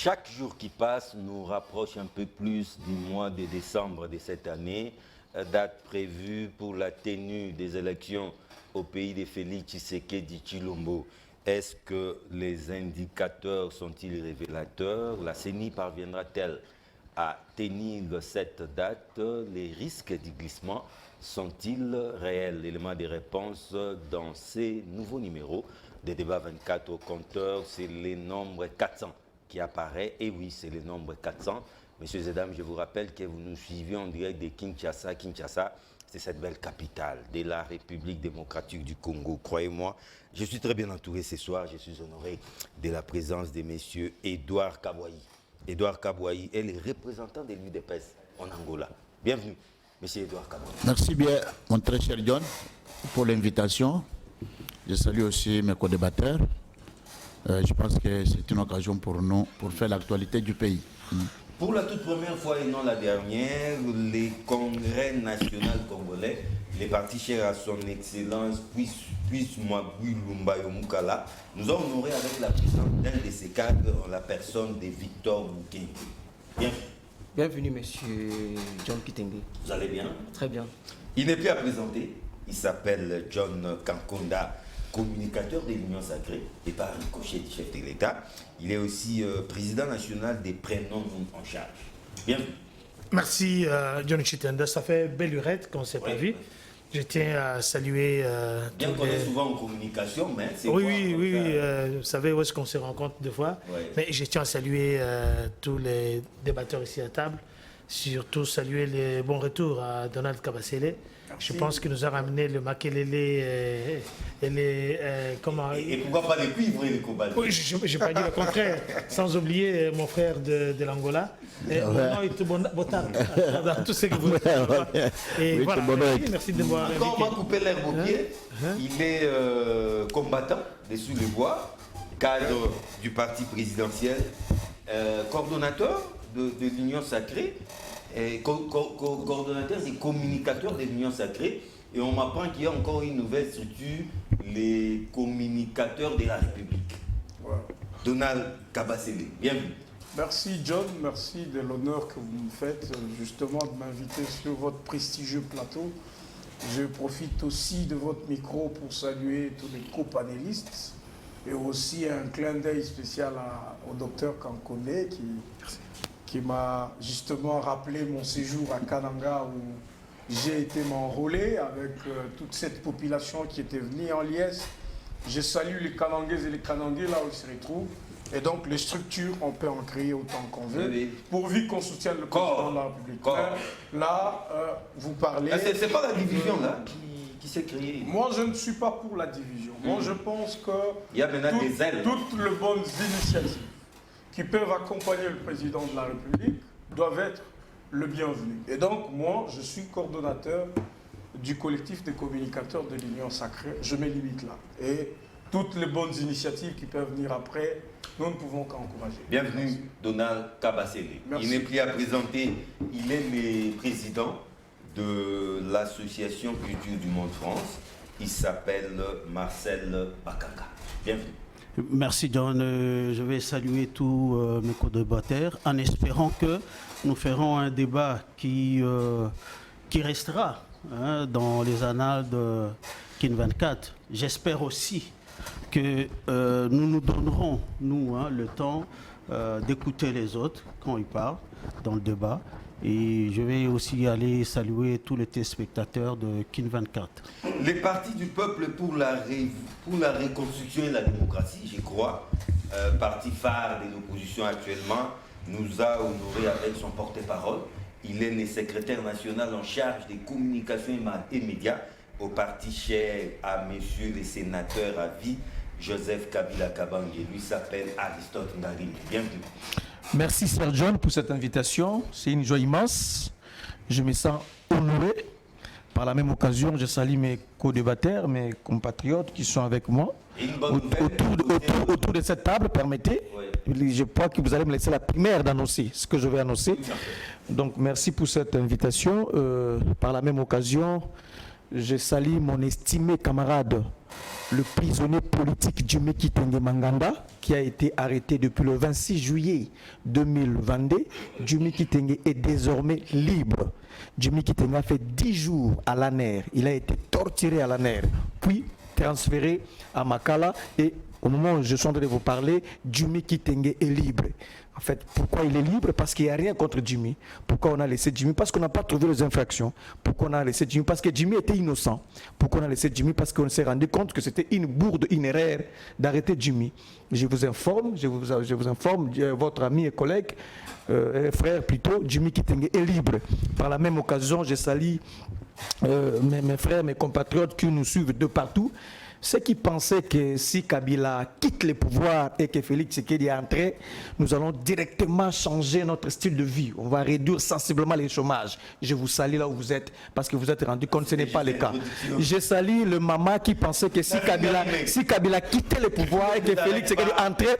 Chaque jour qui passe nous rapproche un peu plus du mois de décembre de cette année, date prévue pour la tenue des élections au pays de Félix Tshisekedi Tshilombo. Est-ce que les indicateurs sont-ils révélateurs? La CENI parviendra-t-elle à tenir cette date? Les risques du glissement sont-ils réels? Élément de réponse dans ces nouveaux numéros de débat 24 au compteur, c'est le nombre 400 qui apparaît. Et oui, c'est le nombre 400. Messieurs et dames, je vous rappelle que vous nous suivez en direct de Kinshasa. Kinshasa, c'est cette belle capitale de la République démocratique du Congo. Croyez-moi, je suis très bien entouré ce soir. Je suis honoré de la présence de messieurs Edouard Kabouayi. Edouard Kabouayi est le représentant de l'UDPS en Angola. Bienvenue, monsieur Edouard Kabouayi. Merci bien, mon très cher John, pour l'invitation. Je salue aussi mes co-débatteurs. Je pense que c'est une occasion pour nous pour faire l'actualité du pays. Pour la toute première fois et non la dernière, les congrès national congolais, les partis chers à son excellence, puis Mwabui Lumbayo Mukala, nous ont honoré avec la présence d'un de ces cadres en la personne de Victor Bouquet. Bienvenue. Bienvenue, monsieur John Kitenge. Vous allez bien? Très bien. Il n'est plus à présenter. Il s'appelle John Kankonda, communicateur de l'Union Sacrée et par ricochet du chef de l'État. Il est aussi président national des prénoms en charge. Bienvenue. Merci John Chitenda. Ça fait belle lurette qu'on ne s'est pas vu. Je tiens à saluer... bien qu'on est souvent en communication, mais c'est Oui, vous savez où est-ce qu'on se rencontre deux fois. Mais je tiens à saluer tous les débatteurs ici à table. Surtout saluer les bons retours à Donald Kabasele. Je pense qu'il nous a ramené le makelele et les... comment... Et pourquoi pas les cuivres et les cobalt? Oui, je n'ai pas dit le contraire. Sans oublier mon frère de l'Angola. Non, il te botar dans tout ce que vous dites. Et oui, voilà, merci de m'avoir invité. Quand on m'a coupé l'herbe au pied, il est combattant dessus les bois, cadre du parti présidentiel, coordonnateur de l'Union Sacrée, coordonnateur des communicateurs de l'Union Sacrée, et on m'apprend qu'il y a encore une nouvelle structure, les communicateurs de la République. Donald Kabasele, bienvenue. Merci John, merci de l'honneur que vous me faites justement de m'inviter sur votre prestigieux plateau. Je profite aussi de votre micro pour saluer tous les co-panélistes et aussi un clin d'œil spécial au docteur Kankone qui m'a justement rappelé mon séjour à Kananga où j'ai été m'enrôler avec toute cette population qui était venue en liesse. Je salue les Kanangaises et les Kanangais là où ils se retrouvent. Et donc les structures, on peut en créer autant qu'on veut, pourvu qu'on soutienne le président de la République. Là, vous parlez... C'est pas la division là qui s'est créée. Moi, je ne suis pas pour la division. Moi, je pense que il y a maintenant des ailes. Toutes les bonnes initiatives qui peuvent accompagner le président de la République doivent être le bienvenu. Et donc, moi, je suis coordonnateur du collectif des communicateurs de l'Union Sacrée. Je me limite là. Et toutes les bonnes initiatives qui peuvent venir après, nous ne pouvons qu'encourager. Bienvenue, Merci. Donald Kabasele. Merci. Il n'est plus à présenter. Il est le président de l'association Culture du Monde France. Il s'appelle Marcel Bakanga. Bienvenue. Merci John. Je vais saluer tous mes co-débatteurs en espérant que nous ferons un débat qui restera dans les annales de Kin 24. J'espère aussi que nous nous donnerons, nous, le temps d'écouter les autres quand ils parlent dans le débat. Et je vais aussi aller saluer tous les téléspectateurs de Kin 24. Les partis du peuple pour la reconstruction et la démocratie, je crois, parti phare de l'opposition actuellement, nous a honoré avec son porte-parole. Il est le secrétaire national en charge des communications et médias au parti cher à messieurs les sénateurs à vie, Joseph Kabila Kabange. Lui s'appelle Aristote Ndari. Bienvenue. Merci Sir John pour cette invitation. C'est une joie immense. Je me sens honoré. Par la même occasion, je salue mes co-débatteurs, mes compatriotes qui sont avec moi. Autour de cette table, permettez. Oui. Je crois que vous allez me laisser la primaire d'annoncer ce que je vais annoncer. Donc merci pour cette invitation. Par la même occasion, je salue mon estimé camarade, le prisonnier politique Djumé Kitenge Manganda, qui a été arrêté depuis le 26 juillet 2022. Djumé Kitenge est désormais libre. Djumé Kitenge a fait 10 jours à l'ANER. Il a été torturé à l'ANER, puis transféré à Makala. Et au moment où je suis en train de vous parler, Djumé Kitenge est libre. En fait, pourquoi il est libre? Parce qu'il n'y a rien contre Jimmy. Pourquoi on a laissé Jimmy? Parce qu'on n'a pas trouvé les infractions. Pourquoi on a laissé Jimmy? Parce que Jimmy était innocent. Pourquoi on a laissé Jimmy? Parce qu'on s'est rendu compte que c'était une bourde, une erreur d'arrêter Jimmy. Je vous informe, votre ami et collègue, frère plutôt, Djumé Kitenge est libre. Par la même occasion, je salue mes frères, mes compatriotes qui nous suivent de partout. Ceux qui pensaient que si Kabila quitte le pouvoir et que Félix Tshisekedi est entré, nous allons directement changer notre style de vie. On va réduire sensiblement le chômage. Je vous salue là où vous êtes, parce que vous êtes rendu compte que ce n'est pas le cas. Je salue le maman qui pensait que si Kabila quittait le pouvoir et que Félix Tshisekedi entrait,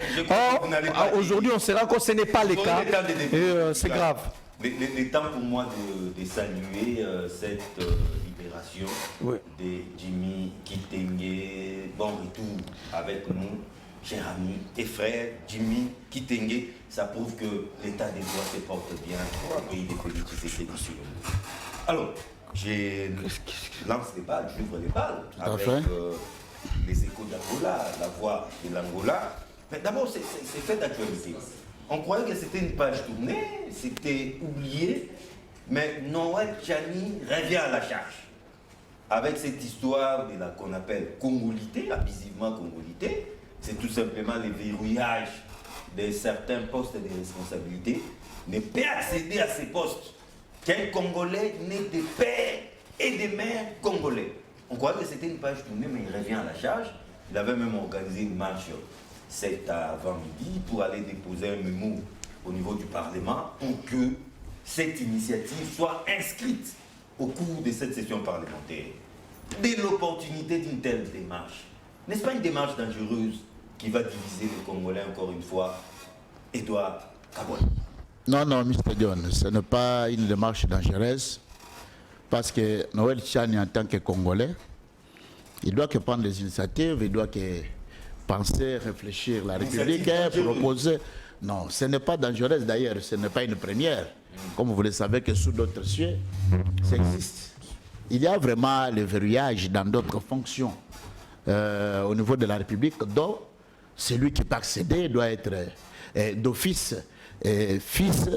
aujourd'hui on se rend compte que ce n'est pas le cas. Et c'est grave. Le temps pour moi de saluer cette libération de Jimmy Kitenge. Bon retour avec nous, cher ami et frère Jimmy Kitenge. Ça prouve que l'état des droits se porte bien au pays des politiques. Alors, je lance les balles, j'ouvre les balles avec les échos d'Angola, la voix de l'Angola. Mais d'abord, c'est fait d'actualité. On croyait que c'était une page tournée, c'était oublié, mais Noël Tchani revient à la charge. Avec cette histoire de la qu'on appelle congolité, abusivement congolité, c'est tout simplement le verrouillage de certains postes de responsabilité. Ne peut accéder à ces postes qu'un Congolais né de père et de mère congolais. On croyait que c'était une page tournée, mais il revient à la charge. Il avait même organisé une marche cet avant-midi pour aller déposer un mémo au niveau du Parlement pour que cette initiative soit inscrite au cours de cette session parlementaire. Dès l'opportunité d'une telle démarche, n'est-ce pas une démarche dangereuse qui va diviser les Congolais encore une fois? Edouard Kabouane. Non, Mr. John, ce n'est pas une démarche dangereuse parce que Noël Tchani en tant que Congolais, il doit que prendre des initiatives, il doit que penser, réfléchir la République, proposer. Non, ce n'est pas dangereux d'ailleurs, ce n'est pas une première. Comme vous le savez que sous d'autres cieux, ça existe. Il y a vraiment le verrouillage dans d'autres fonctions au niveau de la République, dont celui qui peut accéder doit être d'office fils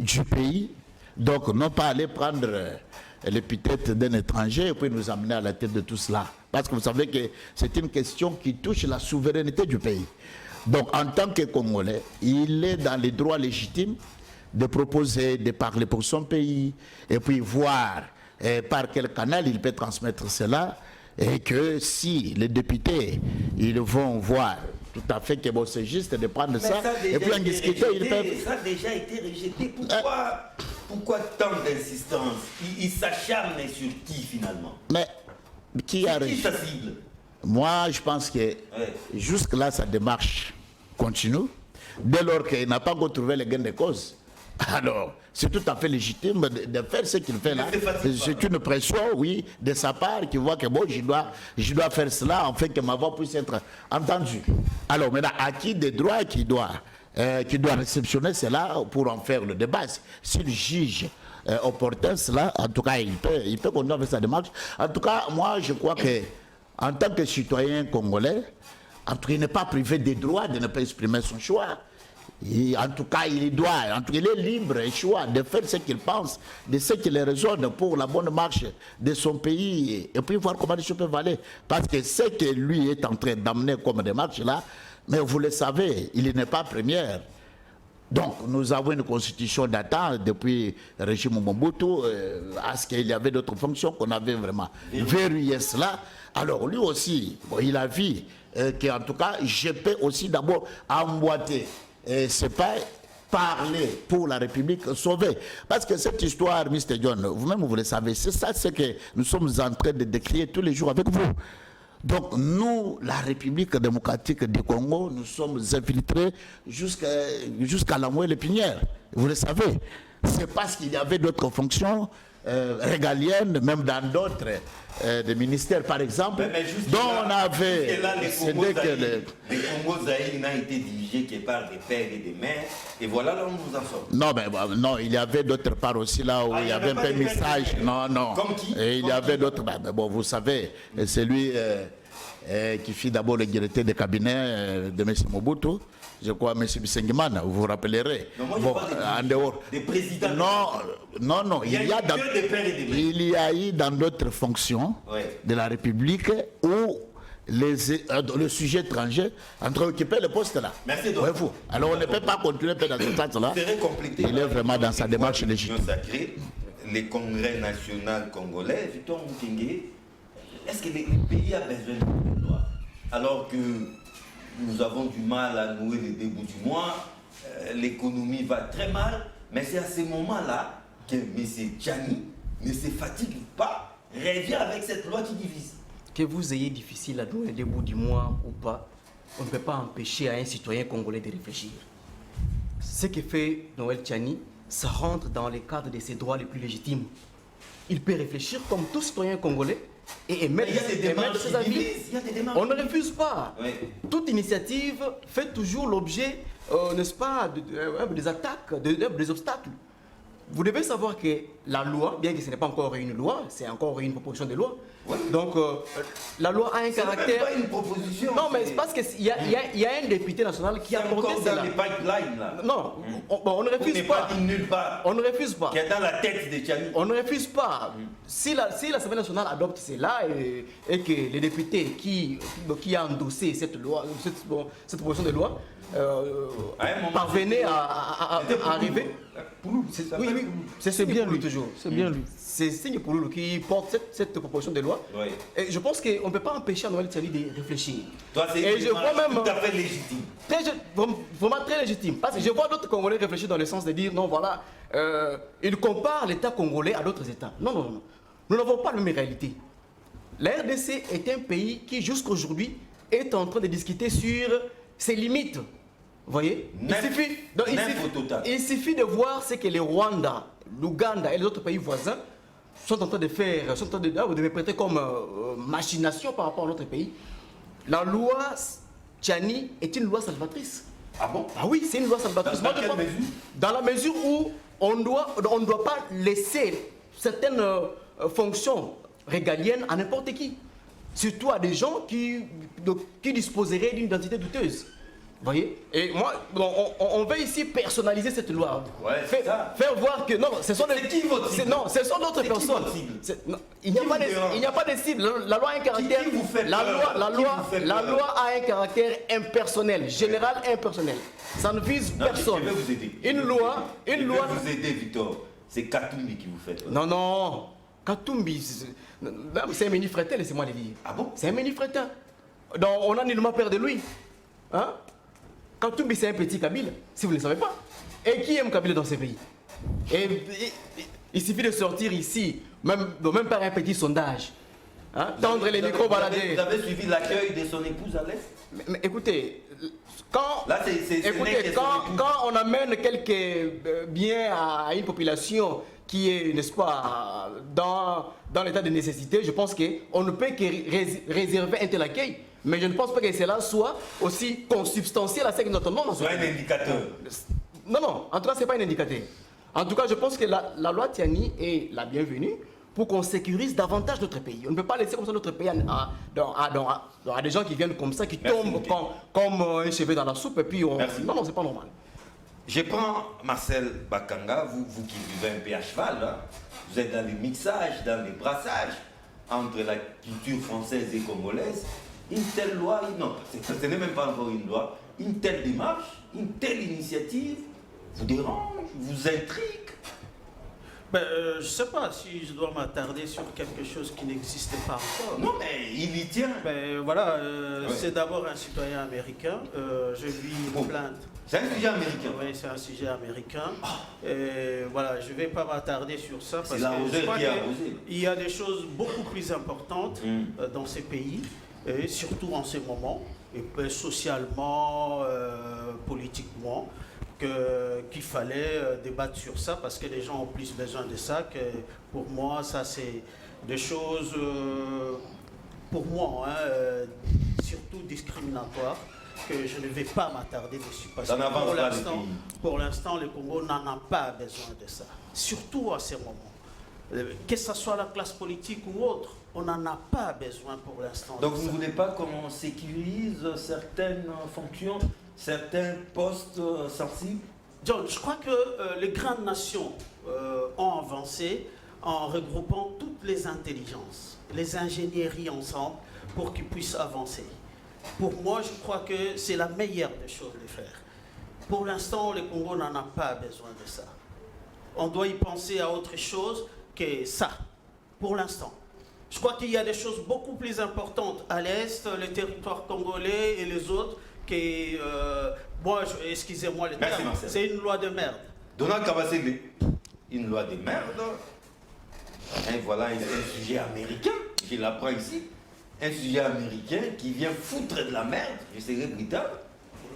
du pays. Donc, non pas aller prendre l'épithète d'un étranger et puis nous amener à la tête de tout cela. Parce que vous savez que c'est une question qui touche la souveraineté du pays. Donc, en tant que Congolais, il est dans les droits légitimes de proposer, de parler pour son pays, et puis voir par quel canal il peut transmettre cela, et que si les députés, ils vont voir tout à fait que bon, c'est juste de prendre ça, et puis en discuter, ils peuvent... Ça a déjà été rejeté. Pourquoi tant d'insistance? Il s'acharne sur qui finalement? Mais qui a sa cible? Moi, je pense que jusque-là, sa démarche continue. Dès lors qu'il n'a pas encore trouvé les gains de cause, alors c'est tout à fait légitime de faire ce qu'il fait là. C'est une pression, oui, de sa part, qui voit que bon, je dois faire cela, afin que ma voix puisse être entendue. Alors maintenant, à qui des droits qui doit réceptionner cela pour en faire le débat? S'il juge opportun cela, en tout cas, il peut continuer avec sa démarche. En tout cas, moi, je crois que en tant que citoyen congolais, en tout cas, il n'est pas privé des droits de ne pas exprimer son choix. En tout cas, il est libre et choix de faire ce qu'il pense, de ce qu'il raisonne pour la bonne marche de son pays, et puis voir comment les choses peuvent aller. Parce que ce que lui est en train d'amener comme démarche là, mais vous le savez, il n'est pas première. Donc, nous avons une constitution datant depuis le régime Mobutu, à ce qu'il y avait d'autres fonctions qu'on avait vraiment verrouillé cela. Alors, lui aussi, bon, il a vu qu'en tout cas, je peux aussi d'abord emboîter. C'est pas parler pour la République, sauver. Parce que cette histoire, Mr. John, vous-même vous le savez, c'est ça ce que nous sommes en train de décrire tous les jours avec vous. Donc nous, la République démocratique du Congo, nous sommes infiltrés jusqu'à la moelle épinière. Vous le savez. C'est parce qu'il y avait d'autres fonctions régaliennes, même dans d'autres des ministères, par exemple, dont on avait... Les Congo Zaïre n'a été dirigé que par des pères et des mères, et voilà là où nous en sommes. Non, mais non, il y avait d'autres parts aussi là où il y avait un peu de message. Non, non. Comme qui? Et il y avait d'autres... Mais bon, vous savez, c'est lui qui fit d'abord le directeur de cabinet de M. Mobutu. Je crois, M. Bissengimana, vous vous rappellerez. Non, moi, bon, en dehors. Des présidents. Non, il y a eu dans d'autres fonctions de la République où le sujet étranger entre occupé le poste là. Merci donc. Alors on ne peut pas continuer dans ce sens-là. Il est vraiment dans sa démarche légitime. Les congrès nationaux congolais, Victor Moukengue, est-ce que le pays a besoin de loi? Alors que nous avons du mal à nouer le début du mois, l'économie va très mal, mais c'est à ce moment-là que M. Tchani ne se fatigue pas, revient avec cette loi qui divise. Que vous ayez difficile à nouer le début du mois ou pas, on ne peut pas empêcher à un citoyen congolais de réfléchir. Ce que fait Noël Tchani, ça rentre dans le cadre de ses droits les plus légitimes. Il peut réfléchir comme tout citoyen congolais et émettre ses avis. On ne refuse pas. Oui. Toute initiative fait toujours l'objet, n'est-ce pas, des attaques, des obstacles. Vous devez savoir que la loi, bien que ce n'est pas encore une loi, c'est encore une proposition de loi. Oui. Donc, la loi a un caractère... C'est pas une proposition. Non, mais c'est parce qu'il y a un député national qui a porté cela. Dans les pipelines, là. Non, on ne refuse pas. Nulle part. On ne refuse pas. Qui est dans la tête de Tchani. On ne refuse pas. Si l'Assemblée nationale adopte cela et que les députés qui a endossé cette loi, cette proposition de loi, parvenaient à arriver. Oui, c'est bien lui toujours. C'est bien lui. C'est Signe Pouloulou qui porte cette proposition de loi. Oui. Et je pense qu'on ne peut pas empêcher à Noël Tchani de réfléchir. Toi, c'est tout à fait légitime. Vraiment très légitime. Parce que je vois d'autres Congolais réfléchir dans le sens de dire non, voilà, ils comparent l'État congolais à d'autres États. Non. Nous n'avons pas la même réalité. La RDC est un pays qui, jusqu'aujourd'hui, est en train de discuter sur ses limites. Vous voyez, il suffit de voir ce que le Rwanda, l'Ouganda et les autres pays voisins sont en train de faire, sont en train de me comme machination par rapport à notre pays. La loi Tchani est une loi salvatrice. Ah bon? Ah oui, c'est une loi salvatrice. Dans la mesure où on ne doit pas laisser certaines fonctions régaliennes à n'importe qui. Surtout à des gens qui disposeraient d'une identité douteuse. Vous voyez? Et moi, on veut ici personnaliser cette loi. Ouais, faire voir que non, ce sont d'autres personnes. Il n'y a pas de cible. La loi a un caractère. La loi a un caractère impersonnel, général impersonnel. Ça ne vise personne. Je vais vous aider. Une loi. Je vais vous aider, Victor. C'est Katumbi qui vous fait. Non. Katumbi, c'est un mini-fretin, laissez-moi le dire. Ah bon? C'est un mini-fretin. Donc on a nullement peur de lui. Hein? Katumbi, c'est un petit Kabyle, si vous ne le savez pas. Et qui aime Kabyle dans ces pays? Il suffit de sortir ici, même par un petit sondage. Hein? Tendre les micros baladés. Vous avez suivi l'accueil de son épouse à l'Est? Mais écoutez, quand on amène quelques biens à une population qui est, n'est-ce pas, dans l'état de nécessité, je pense qu'on ne peut que réserver un tel accueil. Mais je ne pense pas que cela soit aussi consubstantiel à ce que nous attendons dans ce pays. C'est un indicateur. Non, en tout cas, ce n'est pas un indicateur. En tout cas, je pense que la loi Tchani est la bienvenue pour qu'on sécurise davantage notre pays. On ne peut pas laisser comme ça notre pays à des gens qui viennent comme ça, qui tombent comme un cheveu dans la soupe, et puis on... Non, c'est pas normal. Je prends Marcel Bakanga, vous qui vivez un peu à cheval, hein. Vous êtes dans les mixages, dans les brassages entre la culture française et congolaise. Une telle loi, non, ce n'est même pas encore une loi, une telle démarche, une telle initiative vous dérange, vous intrigue? Je ne sais pas si je dois m'attarder sur quelque chose qui n'existe pas encore. Non, mais il y tient. C'est d'abord un citoyen américain. Je lui plainte. C'est un sujet américain. Oui, c'est un sujet américain. Et voilà, je ne vais pas m'attardé sur ça parce que je crois qu'il y a des choses beaucoup plus importantes dans ces pays, et surtout en ces moments, et socialement, politiquement. qu'il fallait débattre sur ça parce que les gens ont plus besoin de ça que pour moi, ça c'est des choses, pour moi, surtout discriminatoires, que je ne vais pas m'attarder dessus. Parce que pour l'instant, le Congo n'en a pas besoin de ça. Surtout à ce moment. Que ce soit la classe politique ou autre, on n'en a pas besoin pour l'instant. Donc vous ne voulez pas qu'on sécurise certaines fonctions, certains postes sensibles? John, je crois que les grandes nations ont avancé en regroupant toutes les intelligences, les ingénieries ensemble pour qu'ils puissent avancer. Pour moi, je crois que c'est la meilleure des choses de faire. Pour l'instant, le Congo n'en a pas besoin de ça. On doit y penser à autre chose que ça, pour l'instant. Je crois qu'il y a des choses beaucoup plus importantes à l'Est, le territoire congolais et les autres, que, excusez-moi le terme, c'est une loi de merde. Donald Kabasele, une loi de merde. Et voilà un sujet américain, je l'apprends ici. Un sujet américain qui vient foutre de la merde, je serais britannique,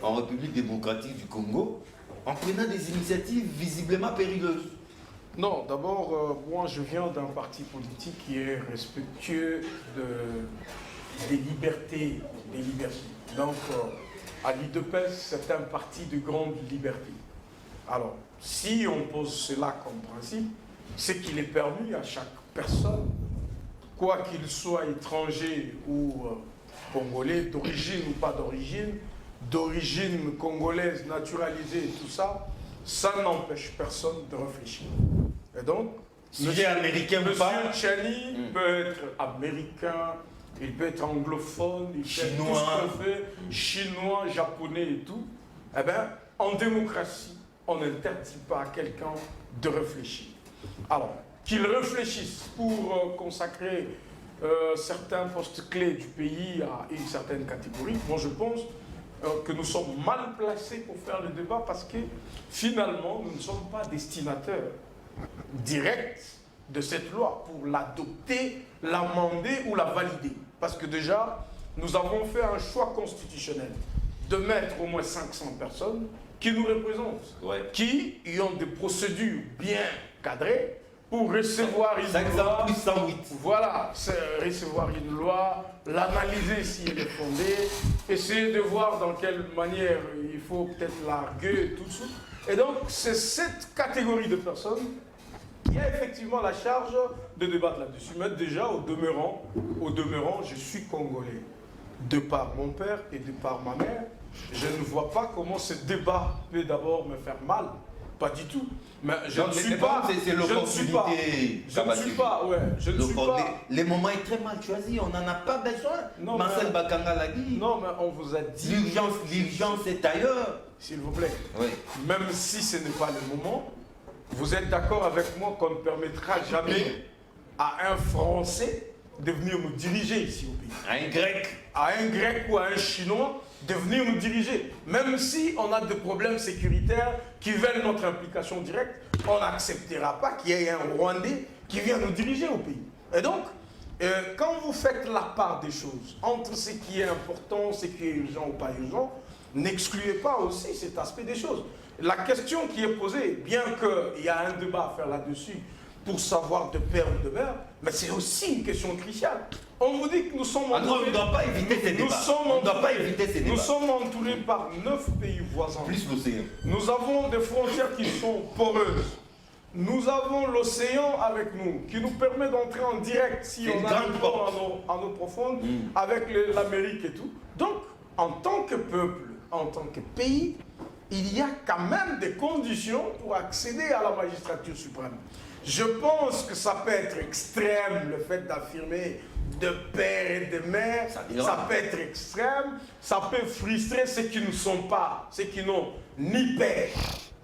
en République démocratique du Congo, en prenant des initiatives visiblement périlleuses. Non, d'abord, moi je viens d'un parti politique qui est respectueux des libertés. Donc, à l'UDPS, c'est un parti de grande liberté. Alors, si on pose cela comme principe, c'est qu'il est permis à chaque personne, quoi qu'il soit étranger ou congolais, d'origine ou pas d'origine congolaise, naturalisée et tout ça, ça n'empêche personne de réfléchir. Et donc, Sujet américain ou pas, M. Tchani peut être américain, il peut être anglophone, il peut être tout ce qu'on fait, chinois, japonais et tout. Eh bien, en démocratie, on n'interdit pas à quelqu'un de réfléchir. Alors, qu'il réfléchisse pour consacrer certains postes clés du pays à une certaine catégorie, moi je pense que nous sommes mal placés pour faire le débat parce que finalement, nous ne sommes pas destinataires directs de cette loi pour l'adopter, l'amender ou la valider. Parce que déjà, nous avons fait un choix constitutionnel de mettre au moins 500 personnes qui nous représentent, qui y ont des procédures bien cadrées pour recevoir une loi. Plus 108. Voilà, recevoir une loi, l'analyser si elle est fondée, essayer de voir dans quelle manière il faut peut-être l'arguer et tout ça. Et donc, c'est cette catégorie de personnes qui a effectivement la charge de débattre là-dessus. Mais déjà, au demeurant, je suis congolais. De par mon père et de par ma mère, je ne vois pas comment ce débat peut d'abord me faire mal. Pas du tout. Mais je ne suis pas. C'est l'opportunité. Je ne suis pas. Le moment est très mal choisi. On n'en a pas besoin. Marcel Bakanga l'a dit. Non, mais on vous a dit. L'urgence est ailleurs. S'il vous plaît. Oui. Même si ce n'est pas le moment, vous êtes d'accord avec moi qu'on ne permettra jamais à un Français de venir nous diriger ici au pays. À un Grec. À un Grec ou à un Chinois de venir nous diriger. Même si on a des problèmes sécuritaires qui veulent notre implication directe, on n'acceptera pas qu'il y ait un Rwandais qui vient nous diriger au pays. Et donc, quand vous faites la part des choses entre ce qui est important, ce qui est urgent ou pas urgent, n'excluez pas aussi cet aspect des choses. La question qui est posée, bien qu'il y a un débat à faire là-dessus pour savoir de père ou de mère, mais c'est aussi une question cruciale. On vous dit que nous sommes entourés... on ne doit pas éviter ces débats. On ne doit pas éviter ces débats. Nous sommes entourés par 9 pays voisins. Plus l'océan. Nous avons des frontières qui sont poreuses. Nous avons l'océan avec nous, qui nous permet d'entrer en direct si on a un port en eau profonde, avec l'Amérique et tout. Donc, en tant que peuple, en tant que pays, il y a quand même des conditions pour accéder à la magistrature suprême. Je pense que ça peut être extrême, le fait d'affirmer de père et de mère, ça peut être extrême, ça peut frustrer ceux qui ne sont pas, ceux qui n'ont ni père,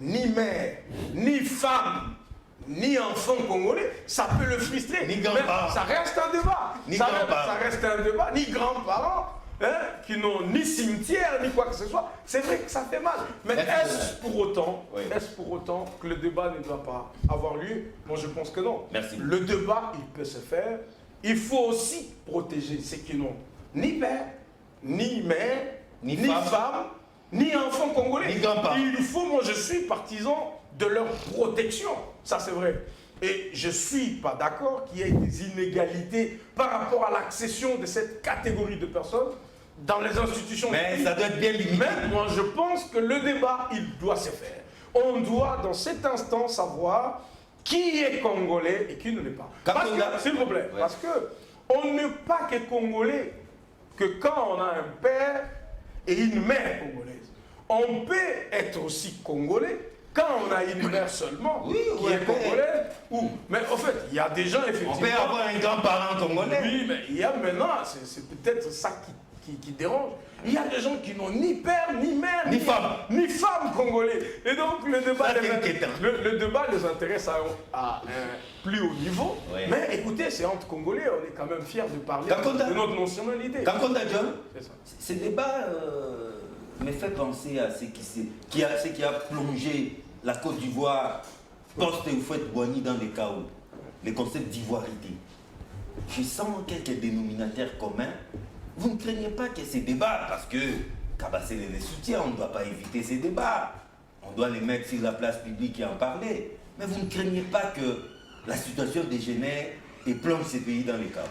ni mère, ni femme, ni enfant congolais, ça peut le frustrer. Ni grands-parents. Ça reste un débat. Ça reste un débat, ni grands-parents. Qui n'ont ni cimetière, ni quoi que ce soit, c'est vrai que ça fait mal. Mais est-ce pour autant que le débat ne doit pas avoir lieu? Moi, je pense que non. Merci. Le débat, il peut se faire. Il faut aussi protéger ceux qui n'ont ni père, ni mère, ni femme, ni enfants congolais. Ni grands-parents. Il faut, moi je suis partisan de leur protection, ça c'est vrai. Et je ne suis pas d'accord qu'il y ait des inégalités par rapport à l'accession de cette catégorie de personnes dans les institutions. Mais ça doit être bien limité. Mais moi je pense que le débat, il doit se faire. On doit dans cet instant savoir qui est congolais et qui ne l'est pas. Parce que, s'il vous plaît, parce que on n'est pas que congolais que quand on a un père et une mère congolaise. On peut être aussi congolais quand on a une mère seulement qui est congolaise. Mais en fait, il y a des gens effectivement... On peut avoir un grand-parent congolais. Oui, mais il y a maintenant, c'est peut-être ça qui dérange. Il y a des gens qui n'ont ni père, ni mère, ni femme congolais. Et donc le débat les intéresse à un plus haut niveau. Oui. Mais écoutez, c'est entre Congolais, on est quand même fiers de parler de notre nationalité. Ce débat me fait penser à ce qui a plongé la Côte d'Ivoire post-Houphouët-Boigny dans les chaos. Le concept d'ivoirité. Je sens quelques dénominateurs communs. Vous ne craignez pas que ces débats, parce que Kabasele les soutient, on ne doit pas éviter ces débats. On doit les mettre sur la place publique et en parler. Mais vous ne craignez pas que la situation dégénère et plonge ces pays dans les chaos.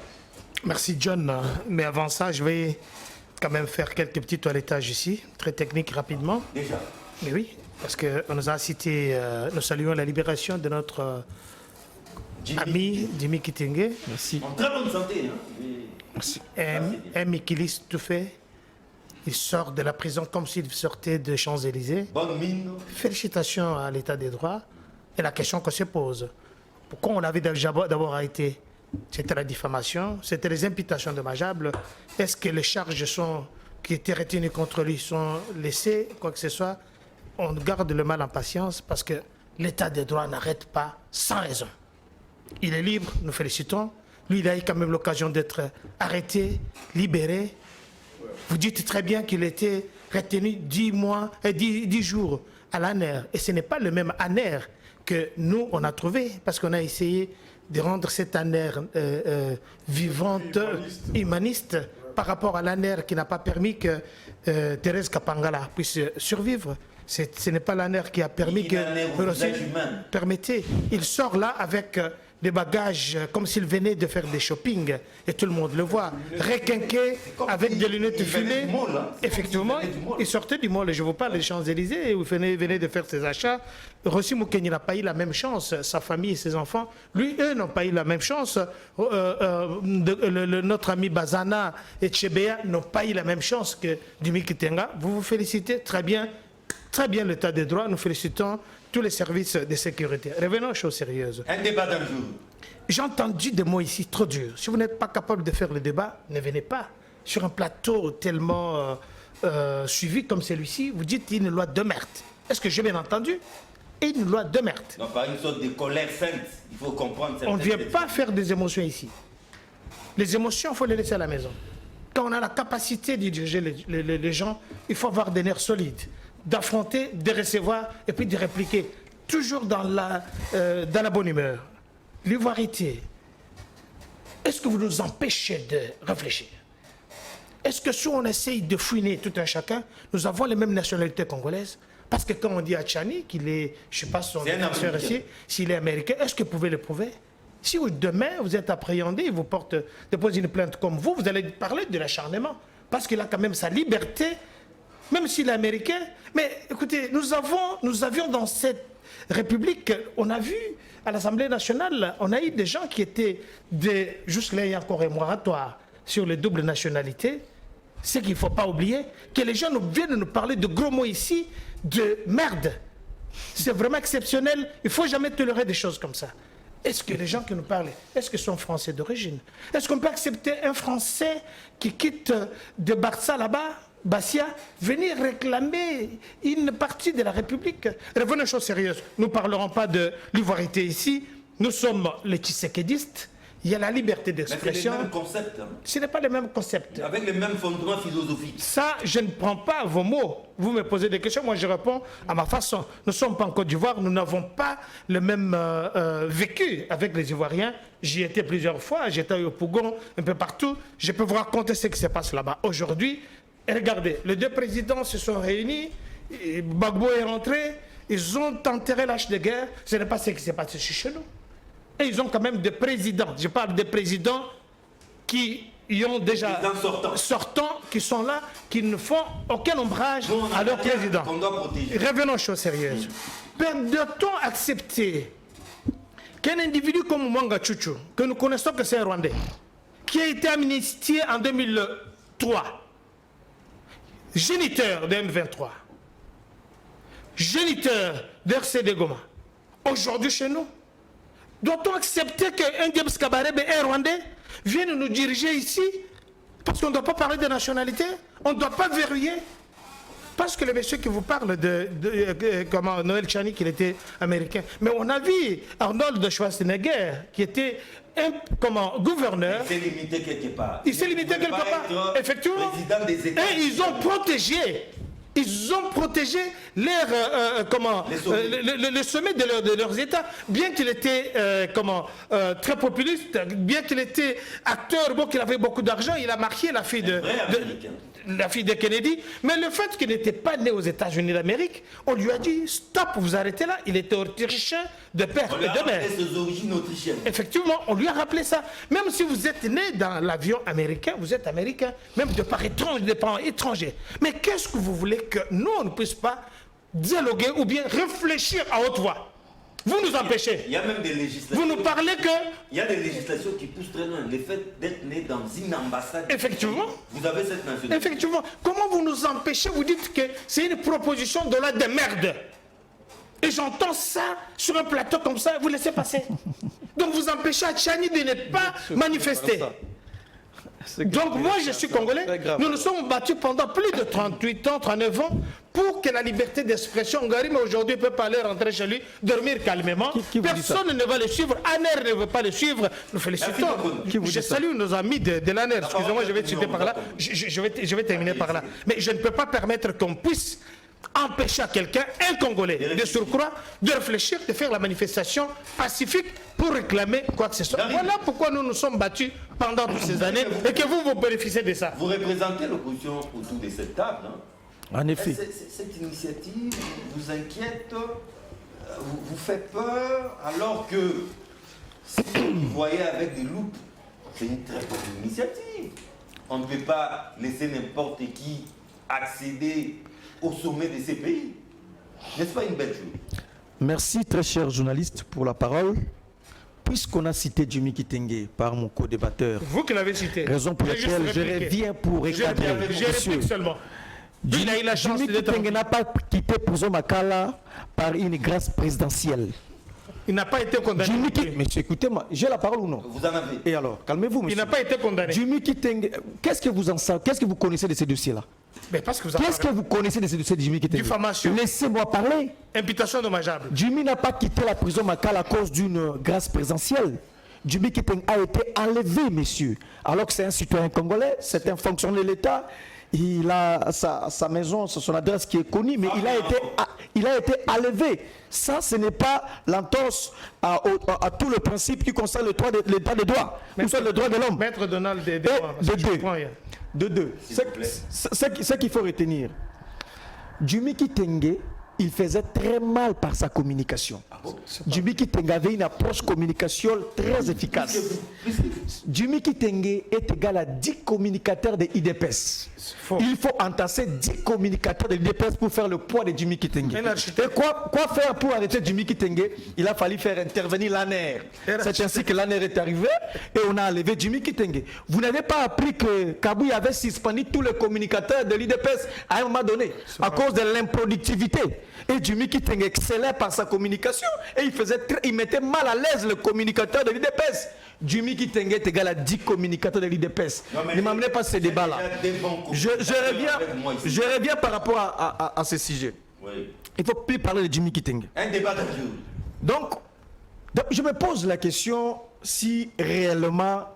Merci John. Mais avant ça, je vais quand même faire quelques petits toilettages ici, très techniques rapidement. Déjà. Mais oui, parce qu'on nous a cité, nous saluons la libération de notre ami Jimmy Kitenge. Merci. En très bonne santé. Un Mikilis tout fait. Il sort de la prison comme s'il sortait de Champs-Élysées. Bonne mine. Félicitations à l'état des droits. Et la question qu'on se pose, pourquoi on avait d'abord arrêté? C'était la diffamation, c'était les imputations dommageables. Est-ce que les charges qui étaient retenues contre lui sont laissées, quoi que ce soit? On garde le mal en patience parce que l'état des droits n'arrête pas sans raison. Il est libre, nous félicitons. Lui, il a eu quand même l'occasion d'être arrêté, libéré. Vous dites très bien qu'il était retenu 10 jours à l'ANER. Et ce n'est pas le même ANER que nous, on a trouvé, parce qu'on a essayé de rendre cette ANER vivante, humaniste, par rapport à l'ANER qui n'a pas permis que Thérèse Kapangala puisse survivre. Ce n'est pas l'ANER qui a permis que... Permettez, il sort là avec des bagages comme s'il venait de faire des shopping, et tout le monde le voit, requinqué avec des lunettes fumées. Effectivement, il sortait du mall, je vous parle des Champs-Élysées, où il venait de faire ses achats. Rossi Moukeni n'a pas eu la même chance, sa famille et ses enfants, eux n'ont pas eu la même chance. Notre ami Bazana et Tchébéa n'ont pas eu la même chance que Jimmy Kitenge. Vous vous félicitez très bien l'état des droits, nous félicitons tous les services de sécurité. Revenons aux choses sérieuses. Un débat d'un jour. J'ai entendu des mots ici trop durs. Si vous n'êtes pas capable de faire le débat, ne venez pas sur un plateau tellement suivi comme celui-ci. Vous dites une loi de merde. Est-ce que j'ai bien entendu? Une loi de merde. Non, pas une sorte de colère sainte. Il faut comprendre. On ne vient pas faire des émotions ici. Les émotions, il faut les laisser à la maison. Quand on a la capacité de diriger les gens, il faut avoir des nerfs solides, d'affronter, de recevoir et puis de répliquer, toujours dans la bonne humeur. L'ivoirité, est-ce que vous nous empêchez de réfléchir? Est-ce que si on essaye de fouiner tout un chacun, nous avons les mêmes nationalités congolaises? Parce que quand on dit à Tchani qu'il est, je ne sais pas son défenseur ici, s'il est américain, est-ce que vous pouvez le prouver? Si demain vous êtes appréhendé, il vous dépose une plainte comme vous allez parler de l'acharnement. Parce qu'il a quand même sa liberté, même s'il est américain. Mais écoutez, nous avions dans cette République, on a vu à l'Assemblée nationale, on a eu des gens qui étaient juste là, il y a encore un moratoire sur les doubles nationalités. C'est qu'il ne faut pas oublier que les gens viennent nous parler de gros mots ici, de merde. C'est vraiment exceptionnel. Il ne faut jamais tolérer des choses comme ça. Est-ce que les gens qui nous parlent, est-ce qu'ils sont français d'origine? Est-ce qu'on peut accepter un Français qui quitte de Barça là-bas, Bassia, venir réclamer une partie de la République? Revenons aux choses sérieuses. Nous ne parlerons pas de l'ivoirité ici. Nous sommes les Tshisekidistes. Il y a la liberté d'expression. C'est le même concept. Hein. Ce n'est pas le même concept. Avec les mêmes fondements philosophiques. Ça, je ne prends pas vos mots. Vous me posez des questions, moi je réponds à ma façon. Nous ne sommes pas en Côte d'Ivoire, nous n'avons pas le même vécu avec les Ivoiriens. J'y étais plusieurs fois, j'étais au Pougon, un peu partout. Je peux vous raconter ce qui se passe là-bas. Aujourd'hui, Et regardez, les deux présidents se sont réunis, Gbagbo est rentré, ils ont enterré l'âge de guerre. Ce n'est pas ce qui s'est passé chez nous. Et ils ont quand même des présidents. Je parle des présidents qui y ont déjà sortants, qui sont là, qui ne font aucun ombrage à leur président. Revenons aux choses sérieuses. Doit-on accepter qu'un individu comme Mwanga Chuchu, que nous connaissons que c'est un Rwandais, qui a été amnistié en 2003, géniteur de M23, géniteur d'RCD Goma, aujourd'hui chez nous, doit-on accepter qu'un James Kabarebe, un Rwandais, vienne nous diriger ici? Parce qu'on ne doit pas parler de nationalité, on ne doit pas verrouiller. Parce que le monsieur qui vous parle comment Noël Tchani, qu'il était américain, mais on a vu Arnold Schwarzenegger, qui était gouverneur. Il s'est limité quelque part. Il s'est limité quelque part, effectivement. Et ils ont protégé. Ils ont protégé le sommet de leurs États, bien qu'il était très populiste, bien qu'il était acteur, bon, qu'il avait beaucoup d'argent, il a marié la fille de Kennedy, mais le fait qu'il n'était pas né aux États-Unis d'Amérique, on lui a dit stop, vous arrêtez là, il était autrichien de père et de mère. Ses origines autrichiennes. Effectivement, on lui a rappelé ça. Même si vous êtes né dans l'avion américain, vous êtes américain, même de parents étrangers. Mais qu'est-ce que vous voulez que nous, on ne puisse pas dialoguer ou bien réfléchir à haute voix? Vous nous empêchez. Il y a même des législations. Vous nous parlez que... Il y a des législations qui poussent très loin. Le fait d'être né dans une ambassade... Effectivement. Vous avez cette nationalité. Effectivement. Comment vous nous empêchez? Vous dites que c'est une proposition de loi de merde. Et j'entends ça sur un plateau comme ça, vous laissez passer. Donc vous empêchez à Tchani de ne pas manifester. Donc moi je suis congolais, nous nous sommes battus pendant plus de 38 ans, 39 ans pour que la liberté d'expression, Ngari, mais aujourd'hui il peut pas aller rentrer chez lui, dormir calmement. Personne ne va le suivre, ANER ne veut pas le suivre, nous félicitons. Je salue nos amis de l'ANER, excusez-moi, je vais citer par là, je vais terminer par là. Mais je ne peux pas permettre qu'on puisse empêcher à quelqu'un, un Congolais, de surcroît, de réfléchir, de faire la manifestation pacifique pour réclamer quoi que ce soit. Voilà pourquoi nous nous sommes battus pendant toutes ces années et que vous bénéficiez de ça. Vous représentez l'opposition autour de cette table. Hein? En effet. Cette initiative vous inquiète, vous fait peur, alors que si vous voyez avec des loupes, c'est une très bonne initiative. On ne peut pas laisser n'importe qui accéder au sommet de ces pays. N'est-ce pas une belle chose? Merci, très cher journaliste, pour la parole. Puisqu'on a cité Jimmy Kitenge par mon co-débatteur, vous qui l'avez cité, raison pour laquelle je reviens pour recadrer. Je réplique seulement. Il a eu la chance Jimmy Kitenge n'a pas quitté prison Makala par une grâce présidentielle. Il n'a pas été condamné. Monsieur, écoutez-moi, j'ai la parole ou non? Vous en avez. Et alors, calmez-vous, monsieur. Il n'a pas été condamné. Jimmy Kitenge, qu'est-ce que vous en savez? Qu'est-ce que vous connaissez de ces dossiers-là? Mais parce que qu'est-ce que vous connaissez de ces dossiers de Jimmy Kitenge? Diffamation. Laissez-moi parler. Imputation dommageable. Jimmy n'a pas quitté la prison Makala à cause d'une grâce présidentielle. Jimmy Kitenge a été enlevé, messieurs. Alors que c'est un citoyen congolais, c'est un fonctionnaire de l'État. Il a sa maison, son adresse qui est connue, mais il a été enlevé. Ça, ce n'est pas l'entorse à tout le principe qui concerne l'état de droit, ou soit le droit de l'homme. Maître Donald, de deux. Ce qu'il faut retenir, Jimmy Kitenge, il faisait très mal par sa communication. Jimmy Kitenge avait une approche communication très efficace. Jimmy Kitenge est égal à 10 communicateurs de l'IDPS. Il faut entasser 10 communicateurs de l'IDPS pour faire le poids de Jimmy Kitenge. Et quoi faire pour arrêter Jimmy Kitenge? Il a fallu faire intervenir l'ANER. C'est ainsi que l'ANER est arrivé et on a enlevé Jimmy Kitenge. Vous n'avez pas appris que Kabouy avait suspendu tous les communicateurs de l'IDPS à un moment donné à cause de l'improductivité. Et Jimmy Kitenge excellait par sa communication et il mettait mal à l'aise le communicateur de l'IDPS. Jimmy Kitenge est égal à 10 communicateurs de l'IDPS. Ne m'amenez pas ces débats-là. Je reviens par rapport à ce sujet. Oui. Il ne faut plus parler de Jimmy Kitenge. Un débat d'avion. Donc, je me pose la question si réellement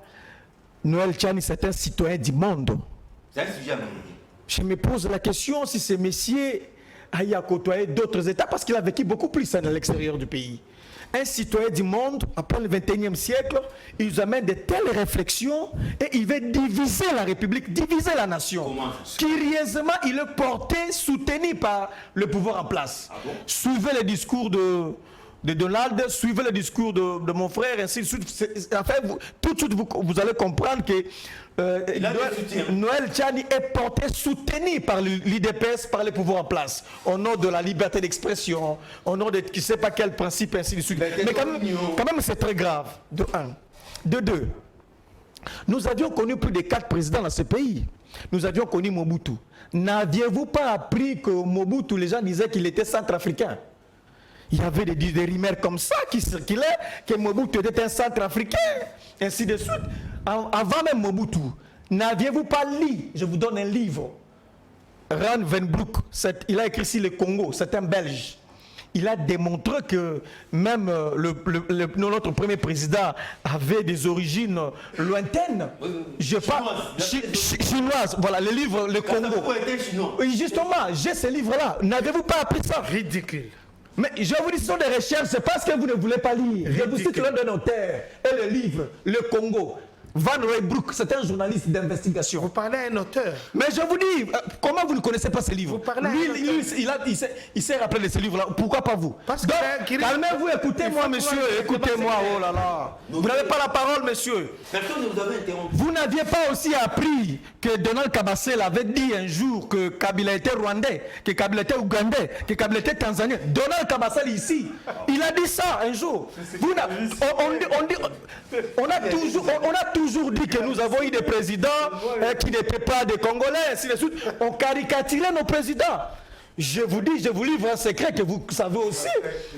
Noël Tchani c'est un citoyen du monde. C'est un sujet américain. Je me pose la question si ce messieurs a côtoyé d'autres États parce qu'il a vécu beaucoup plus à l'extérieur du pays. un citoyen du monde, après le 21e siècle, il nous amène de telles réflexions et il veut diviser la République, diviser la nation. Curieusement, il est porté, soutenu par le pouvoir en place. Suivez le discours de Donald, suivez le discours de mon frère, ainsi de suite. Enfin, tout de suite, vous allez comprendre que Noël Tchani est porté, soutenu par l'IDPS, par les pouvoirs en place, au nom de la liberté d'expression, au nom de qui ne sait pas quel principe, ainsi de suite. Mais quand même c'est très grave, de un. De deux, nous avions connu plus de 4 présidents dans ce pays. Nous avions connu Mobutu. N'aviez-vous pas appris que Mobutu, les gens disaient qu'il était centrafricain? Il y avait des rumeurs comme ça qui circulaient, que Mobutu était un centrafricain, ainsi de suite. Avant même Mobutu, n'aviez-vous pas lu, je vous donne un livre, Ran Van Broek, il a écrit ici le Congo, c'est un Belge. Il a démontré que même notre premier président avait des origines lointaines. Je parle chinoise. Voilà, le livre Le Congo. Oui, justement, j'ai ce livre-là. N'avez-vous pas appris ça? Ridicule. Mais je vous dis, ce sont des recherches, c'est parce que vous ne voulez pas lire. Je vous cite l'un de nos terres et le livre Le Congo. Van Rooibroek, c'est un journaliste d'investigation. Vous parlez à un auteur. Mais je vous dis, comment vous ne connaissez pas ce livre? Vous parlez à un auteur. Il s'est rappelé de ce livre-là. Pourquoi pas vous? Parce que calmez-vous, écoutez-moi, monsieur. Écoutez-moi, oh là là. Vous n'avez pas la parole, monsieur. Personne ne vous avait interrompu. Vous n'aviez pas aussi appris que Donald Kabasele avait dit un jour que Kabila était rwandais, que Kabila était ougandais, que Kabila était tanzanien. Donald Kabasele ici, il a dit ça un jour. On a toujours dit que nous avons eu des présidents qui n'étaient pas des Congolais, ainsi de suite. On caricaturait nos présidents. Je vous dis, je vous livre un secret que vous savez aussi.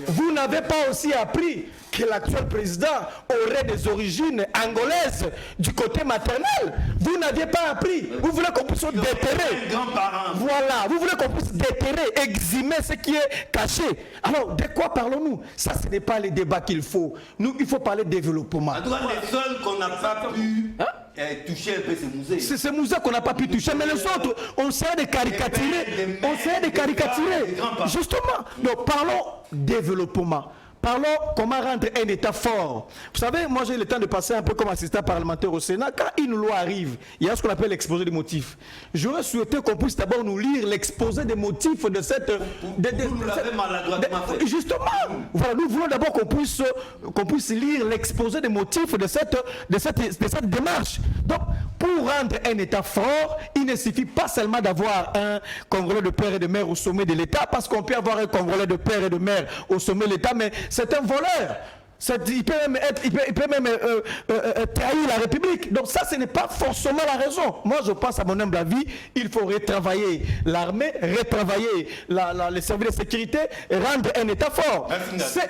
Vous n'avez pas aussi appris que l'actuel président aurait des origines angolaises du côté maternel. Vous n'aviez pas appris. Vous voulez qu'on puisse déterrer. Voilà, vous voulez qu'on puisse déterrer, exhumer ce qui est caché. Alors, de quoi parlons-nous? Ça, ce n'est pas les débats qu'il faut. Nous, il faut parler de développement. En tout cas, les seuls qu'on n'a pas pu toucher un peu ces musées. C'est ces musées qu'on n'a pas pu toucher, mais les autres, on sait de caricaturer. On sait de caricaturer. Justement. Donc, parlons développement. Parlons comment rendre un État fort. Vous savez, moi j'ai eu le temps de passer un peu comme assistant parlementaire au Sénat. Quand une loi arrive, il y a ce qu'on appelle l'exposé des motifs. J'aurais souhaité qu'on puisse d'abord nous lire l'exposé des motifs de cette... Vous l'avez maladroitement fait. Justement, voilà, nous voulons d'abord qu'on puisse lire l'exposé des motifs de cette démarche. Donc, pour rendre un État fort, il ne suffit pas seulement d'avoir un Congolais de père et de mère au sommet de l'État, parce qu'on peut avoir un Congolais de père et de mère au sommet de l'État, mais c'est un voleur. Il peut même trahir la République. Donc ça, ce n'est pas forcément la raison. Moi, je pense, à mon humble avis, il faut retravailler l'armée, retravailler les services de sécurité et rendre un État fort.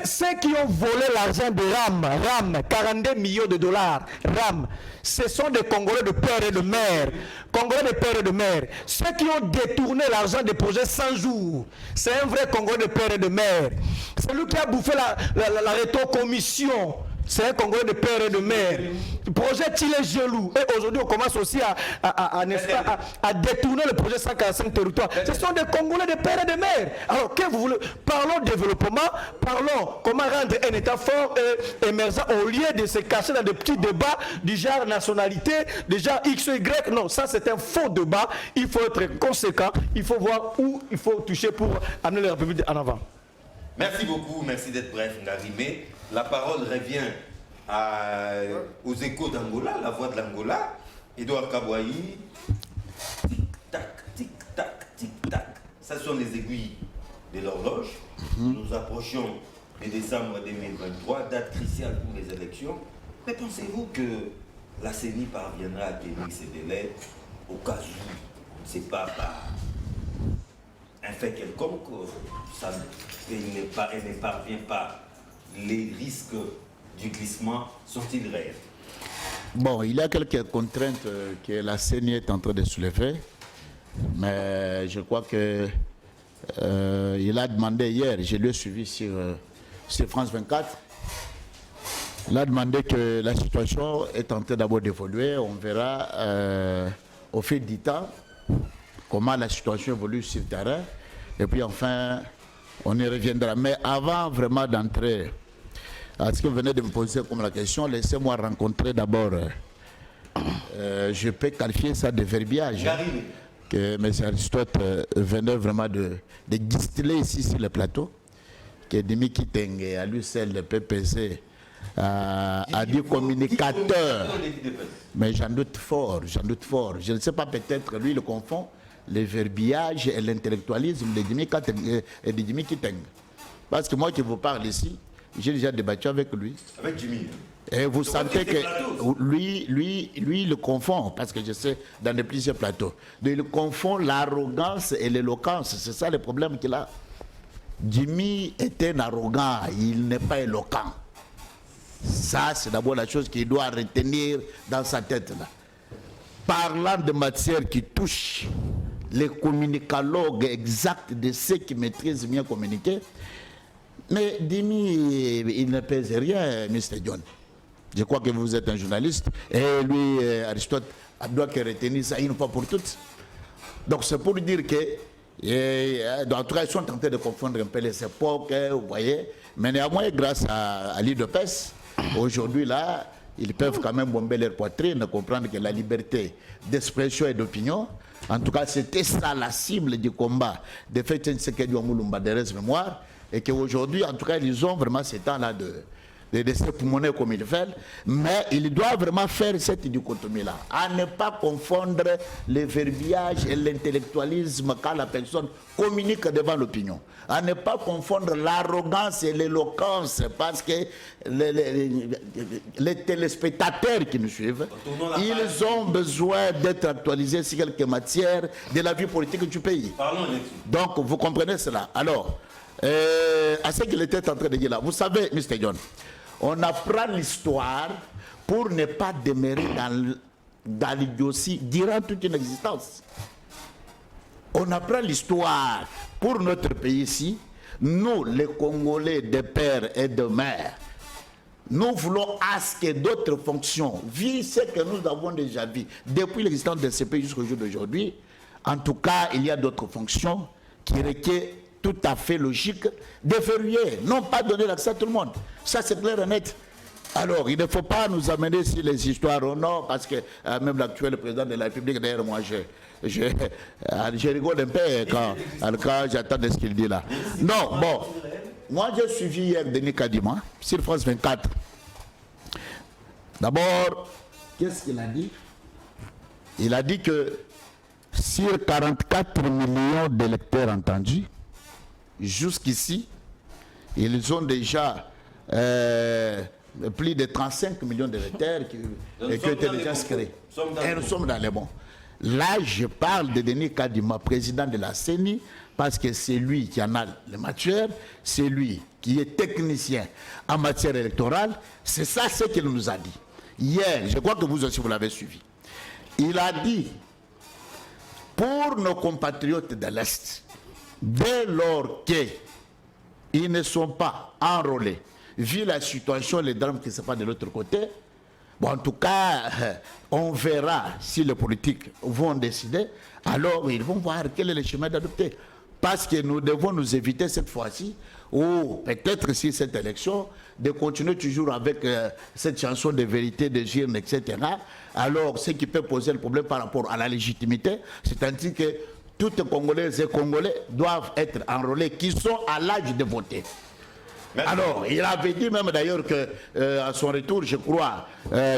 Ceux qui ont volé l'argent de RAM, 42 millions de dollars, RAM, ce sont des Congolais de père et de mère. Congolais de père et de mère. Ceux qui ont détourné l'argent des projets 100 jours, c'est un vrai Congolais de père et de mère. Celui qui a bouffé la rétro-commission, c'est un Congolais de père et de mère. Le projet Tilé Gelou. Et aujourd'hui, on commence aussi à détourner le projet 145 territoires. Ce sont des Congolais de père et de mère. Alors, que vous voulez? Parlons développement, parlons comment rendre un État fort et émergent au lieu de se cacher dans des petits débats du genre nationalité, du genre X ou Y. Non, ça c'est un faux débat. Il faut être conséquent. Il faut voir où il faut toucher pour amener la République en avant. Merci beaucoup, merci d'être bref, Ngarimé. La parole revient aux échos d'Angola, la voix de l'Angola. Edouard Kabouaï. Tic-tac, tic-tac, tic-tac. Ça sont les aiguilles de l'horloge. Nous approchons de décembre 2023, date cruciale pour les élections. Mais pensez-vous que la CENI parviendra à tenir ces délais au cas où on ne sait pas par un fait quelconque, elle ne parvient pas? Les risques du glissement sont-ils réels? Bon, il y a quelques contraintes que la CENI est en train de soulever, mais je crois que il a demandé hier, je l'ai suivi sur France 24, il a demandé que la situation est en train d'abord d'évoluer. On verra au fil du temps comment la situation évolue sur le terrain, et puis enfin on y reviendra. Mais avant vraiment d'entrer à ce que vous venez de me poser comme la question, laissez-moi rencontrer d'abord, je peux qualifier ça de verbiage, que M. Aristote venait vraiment de distiller ici sur le plateau, que Dimi Kitenge, à lui seul, le PPC, a dit communicateur. Mais j'en doute fort, Je ne sais pas, peut-être, lui, il confond le verbiage et l'intellectualisme de Dimi Kitenge. Parce que moi qui vous parle ici, j'ai déjà débattu avec lui. Avec Jimmy. Et vous sentez que lui, il le confond, parce que je sais, dans plusieurs plateaux. Donc, il confond l'arrogance et l'éloquence. C'est ça le problème qu'il a. Jimmy est un arrogant, il n'est pas éloquent. Ça, c'est d'abord la chose qu'il doit retenir dans sa tête. Là. Parlant de matière qui touche les communicologues exacts de ceux qui maîtrisent bien communiquer, mais Dimi, il ne pèse rien, Mr. John. Je crois que vous êtes un journaliste. Et lui, Aristote, doit retenir ça une fois pour toutes. Donc c'est pour dire que, en tout cas, ils sont tentés de confondre un peu les époques, vous voyez. Mais néanmoins, grâce à l'IDPES, aujourd'hui, là, ils peuvent quand même bomber leur poitrine, comprendre que la liberté d'expression et d'opinion, en tout cas, c'était ça la cible du combat de Fétien Tshisekedi Omulumba de Reste Mémoire. Et qu'aujourd'hui, en tout cas, ils ont vraiment ce temps-là de se pulmoner comme ils veulent. Mais ils doivent vraiment faire cette dichotomie-là. À ne pas confondre le verbiage et l'intellectualisme quand la personne communique devant l'opinion. À ne pas confondre l'arrogance et l'éloquence. Parce que les téléspectateurs qui nous suivent, ils ont besoin d'être actualisés sur quelques matières de la vie politique du pays. Donc, vous comprenez cela. Alors, à ce qu'il était en train de dire là. Vous savez, Mr. John, on apprend l'histoire pour ne pas demeurer dans l'idiotie durant toute une existence. On apprend l'histoire pour notre pays ici. Nous, les Congolais de père et de mère, nous voulons à ce que d'autres fonctions, vu ce que nous avons déjà vu depuis l'existence de ce pays jusqu'au jour d'aujourd'hui, en tout cas, il y a d'autres fonctions qui requièrent tout à fait logique de verrouiller, non pas donner l'accès à tout le monde. Ça, c'est clair et net. Alors, il ne faut pas nous amener sur les histoires au nord, parce que même l'actuel président de la République, d'ailleurs, moi, je rigole un peu quand j'attends ce qu'il dit là. Non, bon, moi, j'ai suivi hier Denis Kadima sur France 24. D'abord, qu'est-ce qu'il a dit? Il a dit que sur 44 millions d'électeurs entendus, jusqu'ici, ils ont déjà plus de 35 millions d'électeurs qui ont été déjà inscrits. Et nous sommes dans les bons. Là, je parle de Denis Kadima, président de la CENI, parce que c'est lui qui en a le matière, c'est lui qui est technicien en matière électorale. C'est ça ce qu'il nous a dit. Hier, je crois que vous aussi vous l'avez suivi. Il a dit, pour nos compatriotes de l'Est, dès lors qu'ils ne sont pas enrôlés, vu la situation, les drames qui se passent de l'autre côté, bon, en tout cas, on verra si les politiques vont décider, alors ils vont voir quel est le chemin d'adopter. Parce que nous devons nous éviter cette fois-ci, ou peut-être si cette élection, de continuer toujours avec cette chanson de vérité, de Girne, etc. Alors, ce qui peut poser le problème par rapport à la légitimité, c'est-à-dire que toutes les Congolaises et Congolais doivent être enrôlés, qui sont à l'âge de voter. Merci. Alors, il avait dit même d'ailleurs qu'à son retour, je crois,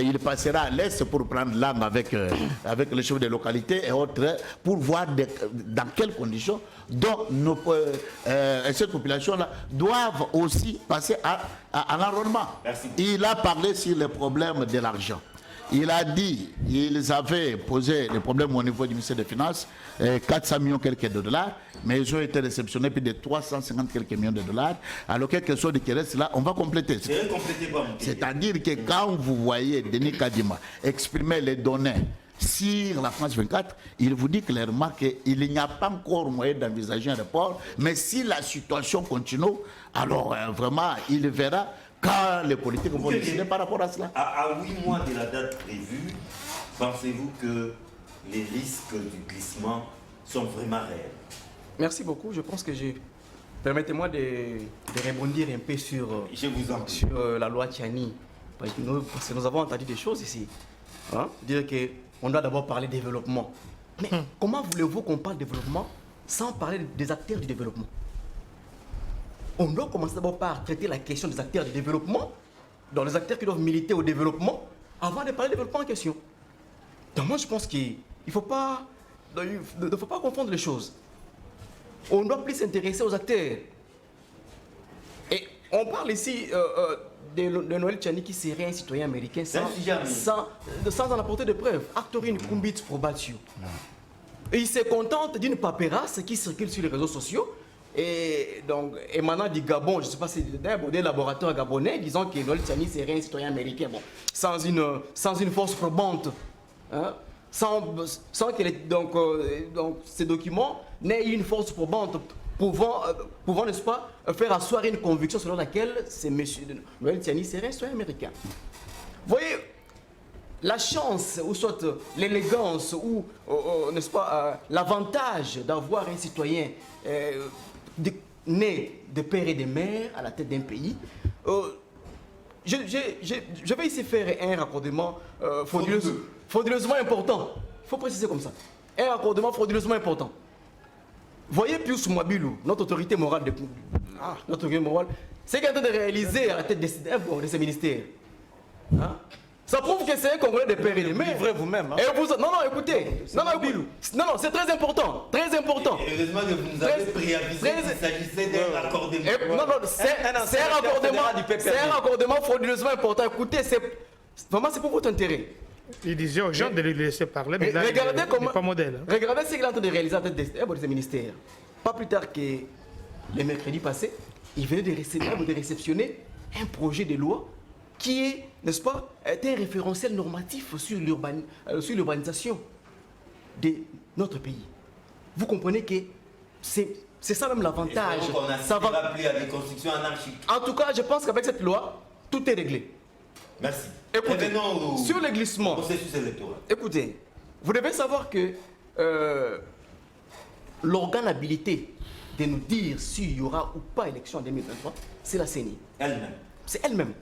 il passera à l'Est pour prendre l'âme avec les chefs de localité et autres, pour voir dans quelles conditions donc cette population-là doivent aussi passer à l'enrôlement. Il a parlé sur le problème de l'argent. Il a dit qu'ils avaient posé le problème au niveau du ministère des Finances, 400 millions quelques de dollars, mais ils ont été réceptionnés plus de 350 quelques millions de dollars. Alors quelque chose qui reste là, on va compléter. C'est-à-dire que quand vous voyez Denis Kadima exprimer les données sur la France 24, il vous dit clairement qu'il n'y a pas encore moyen d'envisager un report, mais si la situation continue, alors vraiment, il verra quand les politiques vont décider par rapport à cela. À 8 mois de la date prévue, pensez-vous que les risques du glissement sont vraiment réels? Merci beaucoup. Je pense que permettez-moi de de rebondir un peu sur, Je vous en prie. sur la loi Tchani. Parce que nous avons entendu des choses ici. Hein? Dire qu'on doit d'abord parler développement. Mais comment voulez-vous qu'on parle développement sans parler des acteurs du développement? On doit commencer d'abord par traiter la question des acteurs du développement, dans les acteurs qui doivent militer au développement, avant de parler du développement en question. Donc moi je pense qu'il ne faut pas confondre les choses. On doit plus s'intéresser aux acteurs. Et on parle ici de Noël Tchani qui serait un citoyen américain sans en apporter de preuves. Actorine cumbit probatio. Et il se contente d'une paperasse qui circule sur les réseaux sociaux. Et donc, émanant du Gabon, je ne sais pas si c'est des laboratoires gabonais, disant que Noël Tchani serait un citoyen américain, bon, sans une force probante, hein, sans que donc, ces documents n'aient une force probante pouvant n'est-ce pas, faire asseoir une conviction selon laquelle c'est monsieur Noël Tchani serait un citoyen américain. Vous voyez, la chance, ou soit l'élégance, ou n'est-ce pas, l'avantage d'avoir un citoyen né de père et de mère à la tête d'un pays, je vais ici faire un raccordement frauduleusement important. Il faut préciser comme ça. Un raccordement frauduleusement important. Voyez Pius Mwabilou, notre autorité morale, c'est qu'il est en train de réaliser à la tête de ces ministères. Hein? Ça prouve que c'est un Congolais de père et de mère. vous-même. Hein? Non, écoutez. Non, c'est très important. Très important. Et heureusement que vous nous avez préavisé qu'il s'agissait d'un raccordement. C'est un raccordement frauduleusement important. Écoutez, vraiment c'est pour votre intérêt. Il disait aux gens de le laisser parler, mais là, regardez il n'est pas modèle. Hein. Regardez ce qu'il est en train de réaliser à la tête des ministères. Pas plus tard que le mercredi passé, il venait de réceptionner un projet de loi qui est, n'est-ce pas, un référentiel normatif sur l'urbanisation de notre pays. Vous comprenez que c'est ça même l'avantage. Ça va rappeler à des constructions anarchiques. En tout cas, je pense qu'avec cette loi, tout est réglé. Merci. Écoutez, revenons sur le glissement, processus électoral. Écoutez, vous devez savoir que l'organe habilité de nous dire s'il y aura ou pas élection en 2023, c'est la CENI. Elle-même. C'est elle-même.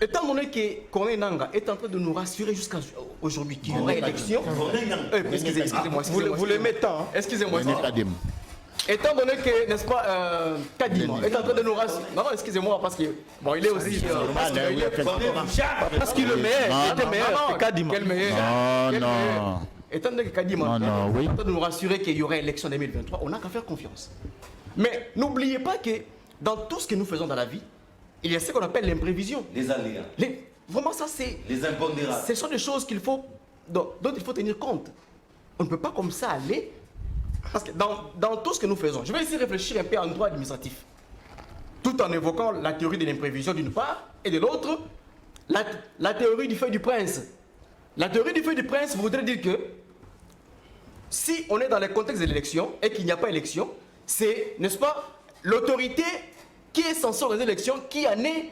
Étant donné que Corneille Nangaa est en train de nous rassurer jusqu'à aujourd'hui qu'il y aura élection. Excusez-moi. Vous le mettez. Hein? Excusez-moi. Étant donné que, n'est-ce pas, Kadima est en train de nous rassurer. Non, excusez-moi, parce que, bon, il est aussi. Parce qu'il est meilleur. Il était meilleur que Kadima. Quel meilleur? Non. Étant donné que Kadima est en train de nous rassurer qu'il y aura élection en 2023, on n'a qu'à faire confiance. Mais n'oubliez pas que dans tout ce que nous faisons dans la vie, il y a ce qu'on appelle l'imprévision. Les aléas. Vraiment, ça, c'est. Les impondérables. Ce sont des choses dont il faut tenir compte. On ne peut pas comme ça aller. Parce que dans tout ce que nous faisons, je vais ici réfléchir un peu en droit administratif, tout en évoquant la théorie de l'imprévision d'une part, et de l'autre, la théorie du feu du prince. La théorie du feu du prince voudrait dire que si on est dans le contexte de l'élection et qu'il n'y a pas élection, c'est, n'est-ce pas, l'autorité qui est censée organiser l'élection qui en est,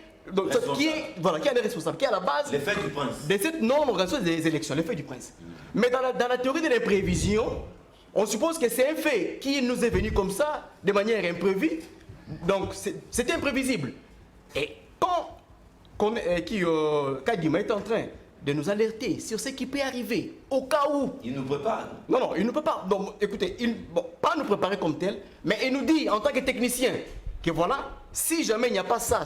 qui est responsable, qui est à la base l'effet du prince. De cette non-organisation des élections, l'effet du prince. Mais dans la théorie de l'imprévision, on suppose que c'est un fait qui nous est venu comme ça, de manière imprévue. Donc, c'est imprévisible. Et quand Kadima est en train de nous alerter sur ce qui peut arriver, au cas où... Il nous prépare. Non, il ne peut pas. Donc, écoutez, pas nous préparer comme tel, mais il nous dit, en tant que technicien, que voilà, si jamais il n'y a pas ça,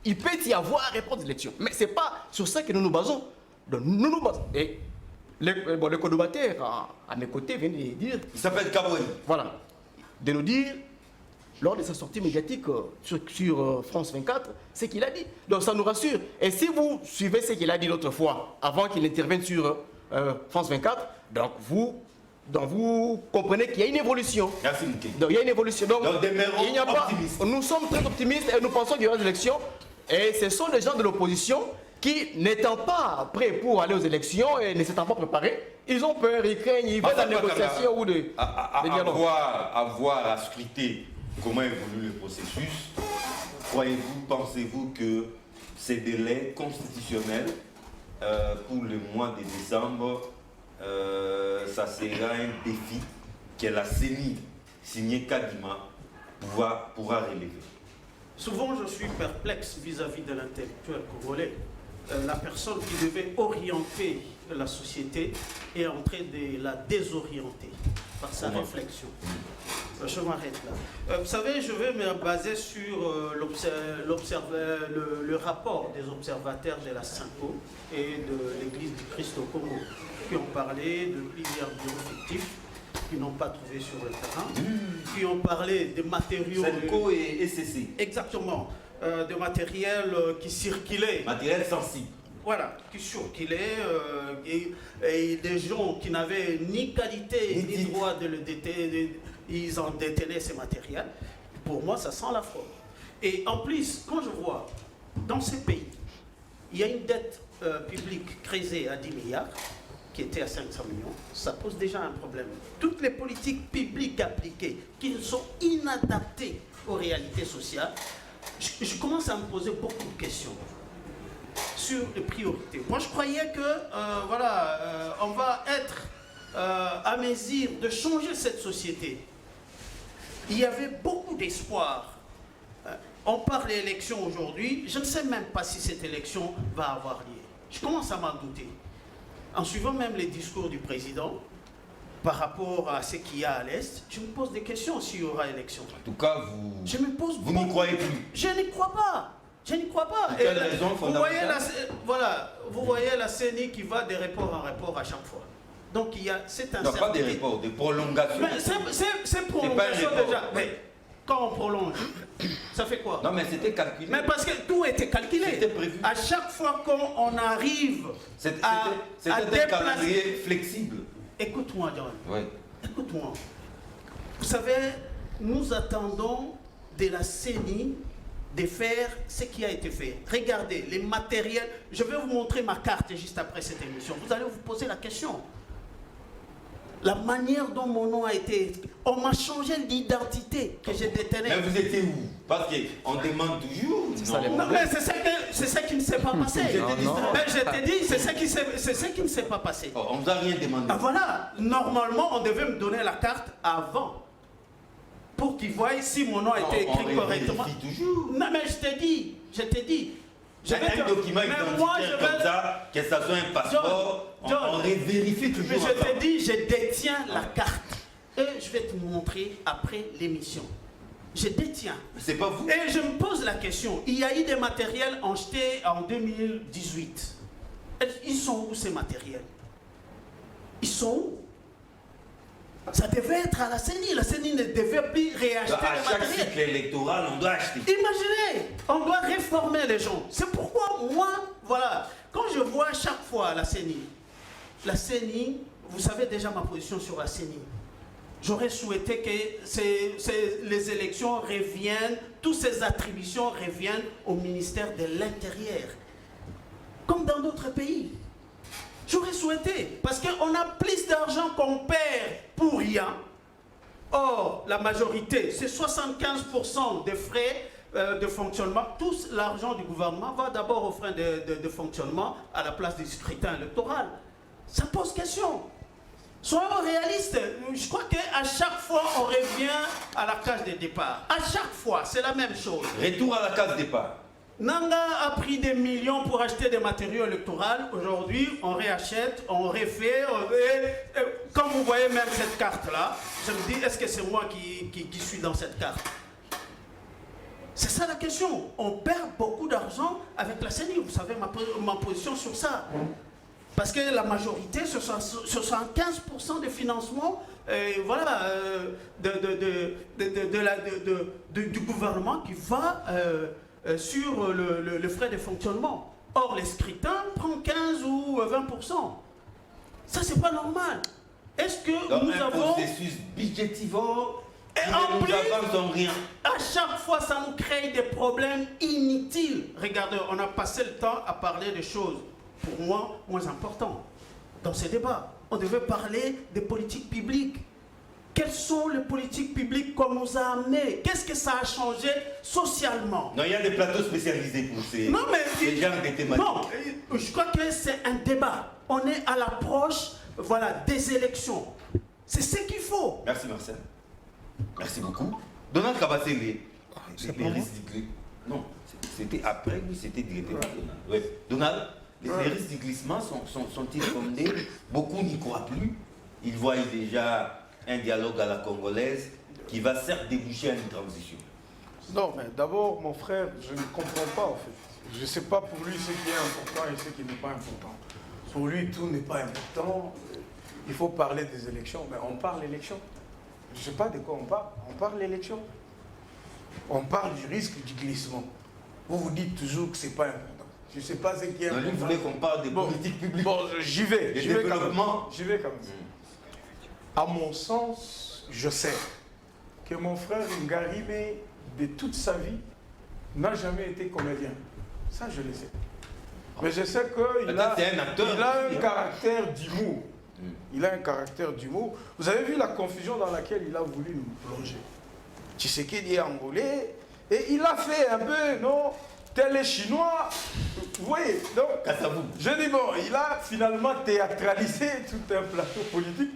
il peut y avoir réponse d'élection. Mais ce n'est pas sur ça que nous nous basons. Donc, nous nous basons. Et le collaborateur à mes côtés vient de dire... Il s'appelle Kaboué. Voilà. De nous dire, lors de sa sortie médiatique sur France 24, ce qu'il a dit. Donc ça nous rassure. Et si vous suivez ce qu'il a dit l'autre fois, avant qu'il intervienne sur France 24, donc vous comprenez qu'il y a une évolution. Merci, Mouké. Donc il y a une évolution. Donc il n'y a pas... Nous sommes très optimistes et nous pensons qu'il y aura des élections. Et ce sont les gens de l'opposition qui, n'étant pas prêts pour aller aux élections et ne s'étant pas préparés, ils ont peur, ils craignent, ils veulent la négociation ou des dialogues. Avoir à scruter comment évolue le processus, croyez-vous, pensez-vous que ces délais constitutionnels pour le mois de décembre, ça sera un défi que la CENI, signée Kadima, pourra relever. Souvent, je suis perplexe vis-à-vis de l'intellectuel congolais. La personne qui devait orienter la société est en train de la désorienter par sa réflexion. Je m'arrête là. Vous savez, je vais me baser sur le rapport des observateurs de la Synco et de l'Église du Christ au Congo, qui ont parlé de plusieurs bureaux fictifs qui n'ont pas trouvé sur le terrain, qui ont parlé des matériaux... Synco et SCC. Exactement. De matériel qui circulait. Matériel sensible. Voilà, qui circulait et des gens qui n'avaient ni qualité ni droit de le détenir, ils en détenaient ces matériels. Pour moi, ça sent la fraude. Et en plus, quand je vois dans ces pays, il y a une dette publique creusée à 10 milliards, qui était à 500 millions, ça pose déjà un problème. Toutes les politiques publiques appliquées qui sont inadaptées aux réalités sociales, je commence à me poser beaucoup de questions sur les priorités. Moi, je croyais que, on va être à mesure de changer cette société. Il y avait beaucoup d'espoir. On parle d'élection aujourd'hui, je ne sais même pas si cette élection va avoir lieu. Je commence à m'en douter. En suivant même les discours du président, par rapport à ce qu'il y a à l'Est, je me pose des questions s'il y aura élection. En tout cas, vous n'y croyez plus. Je n'y crois pas. Je n'y crois pas. Pour quelle raison fondamentale? Vous voyez la CENI qui va de report en report à chaque fois. Donc il y a cette incertitude. Non, pas des reports, des prolongations. C'est prolongation déjà. Mais quand on prolonge, ça fait quoi? Non, mais c'était calculé. Mais parce que tout était calculé. C'était prévu. À chaque fois qu'on arrive C'était à un déplacer... calendrier flexible. Écoute-moi, John. Oui. Écoute-moi. Vous savez, nous attendons de la CENI de faire ce qui a été fait. Regardez, les matériels. Je vais vous montrer ma carte juste après cette émission. Vous allez vous poser la question. La manière dont mon nom a été... On m'a changé l'identité que je détenais. Mais vous étiez où? Parce qu'on demande toujours. Non, mais c'est ça qui ne s'est pas passé. Mais je t'ai dit, c'est ça qui ne s'est pas passé. Oh, on ne vous a rien demandé. Ah, voilà, normalement, on devait me donner la carte avant. Pour qu'ils voient si mon nom a été écrit correctement. Toujours. Non, mais je t'ai dit. Un document identitaire comme ça, que ça soit un passeport, on vérifie toujours. Mais je t'ai dit, je détiens la carte. Et je vais te montrer après l'émission. Je détiens. C'est pas vous. Et je me pose la question. Il y a eu des matériels achetés en 2018. Ils sont où ces matériels? Ils sont où? Ça devait être à la CENI. La CENI ne devait plus réacheter le matériel. À chaque cycle électoral, on doit acheter. Imaginez, on doit réformer les gens. C'est pourquoi moi, voilà, quand je vois chaque fois la CENI, vous savez déjà ma position sur la CENI. J'aurais souhaité que les élections reviennent, toutes ces attributions reviennent au ministère de l'Intérieur, comme dans d'autres pays. J'aurais souhaité, parce qu'on a plus d'argent qu'on perd pour rien. Or, la majorité, c'est 75% des frais de fonctionnement. Tout l'argent du gouvernement va d'abord aux frais de fonctionnement à la place du scrutin électoral. Ça pose question. Soyons réalistes. Je crois qu'à chaque fois, on revient à la case de départ. À chaque fois, c'est la même chose. Retour à la case départ. Nanga a pris des millions pour acheter des matériaux électoraux. Aujourd'hui, on réachète, on refait. Comme vous voyez même cette carte-là, je me dis, est-ce que c'est moi qui suis dans cette carte? C'est ça la question. On perd beaucoup d'argent avec la CENI. Vous savez ma position sur ça. Parce que la majorité, 75% des financements du gouvernement qui va sur le frais de fonctionnement. Or, les scrutins prennent 15 ou 20%. Ça, c'est pas normal. Est-ce que dans nous un avons... processus budgétivore, et en plus, n'avançons rien. à chaque fois, ça nous crée des problèmes inutiles. Regardez, on a passé le temps à parler des choses, pour moi, moins importantes. Dans ces débats, on devait parler des politiques publiques. Quelles sont les politiques publiques qu'on nous a amenées? Qu'est-ce que ça a changé socialement? Non, il y a des plateaux spécialisés pour ces Non, mais genres de thématiques. non, je crois que c'est un débat. On est à l'approche, voilà, des élections. C'est ce qu'il faut. Merci Marcel. Merci beaucoup. Donald Kabasele, les risques du non, c'était après lui, c'était directement Donald. Ouais. Donald, les risques du glissement sont-ils fondés? Beaucoup n'y croient plus. Ils voient déjà un dialogue à la congolaise qui va certes déboucher à une transition. Non, mais d'abord, mon frère, je ne comprends pas en fait. Je ne sais pas pour lui ce qui est important et ce qui n'est pas important. Pour lui, tout n'est pas important. Il faut parler des élections. Mais on parle d'élections. Je ne sais pas de quoi on parle. On parle d'élections. On parle du risque du glissement. Vous dites toujours que ce n'est pas important. Je ne sais pas ce qui est important. Vous voulez qu'on parle de politique publique? Bon, j'y vais. J'y vais quand même. À mon sens, je sais que mon frère Ngarimé, de toute sa vie, n'a jamais été comédien. Ça, je le sais. Mais je sais qu'il a un caractère d'humour. Il a un caractère d'humour. Vous avez vu la confusion dans laquelle il a voulu nous plonger. Tshisekedi est angolais et il a fait un peu, non, tel les Chinois. Vous voyez, donc, je dis bon, il a finalement théâtralisé tout un plateau politique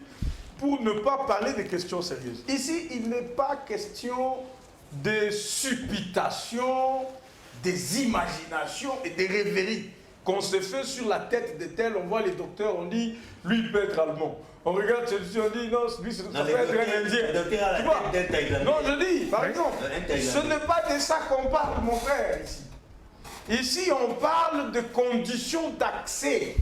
pour ne pas parler de questions sérieuses. Ici, il n'est pas question des supputations, des imaginations et des rêveries qu'on se fait sur la tête de tel. On voit les docteurs, on dit, lui, il peut être allemand. On regarde celui-ci, on dit, non, lui, ça peut être un Indien. Tu vois? Non, je dis, par exemple, ce n'est pas de ça qu'on parle, mon frère, ici. Ici, on parle de conditions d'accès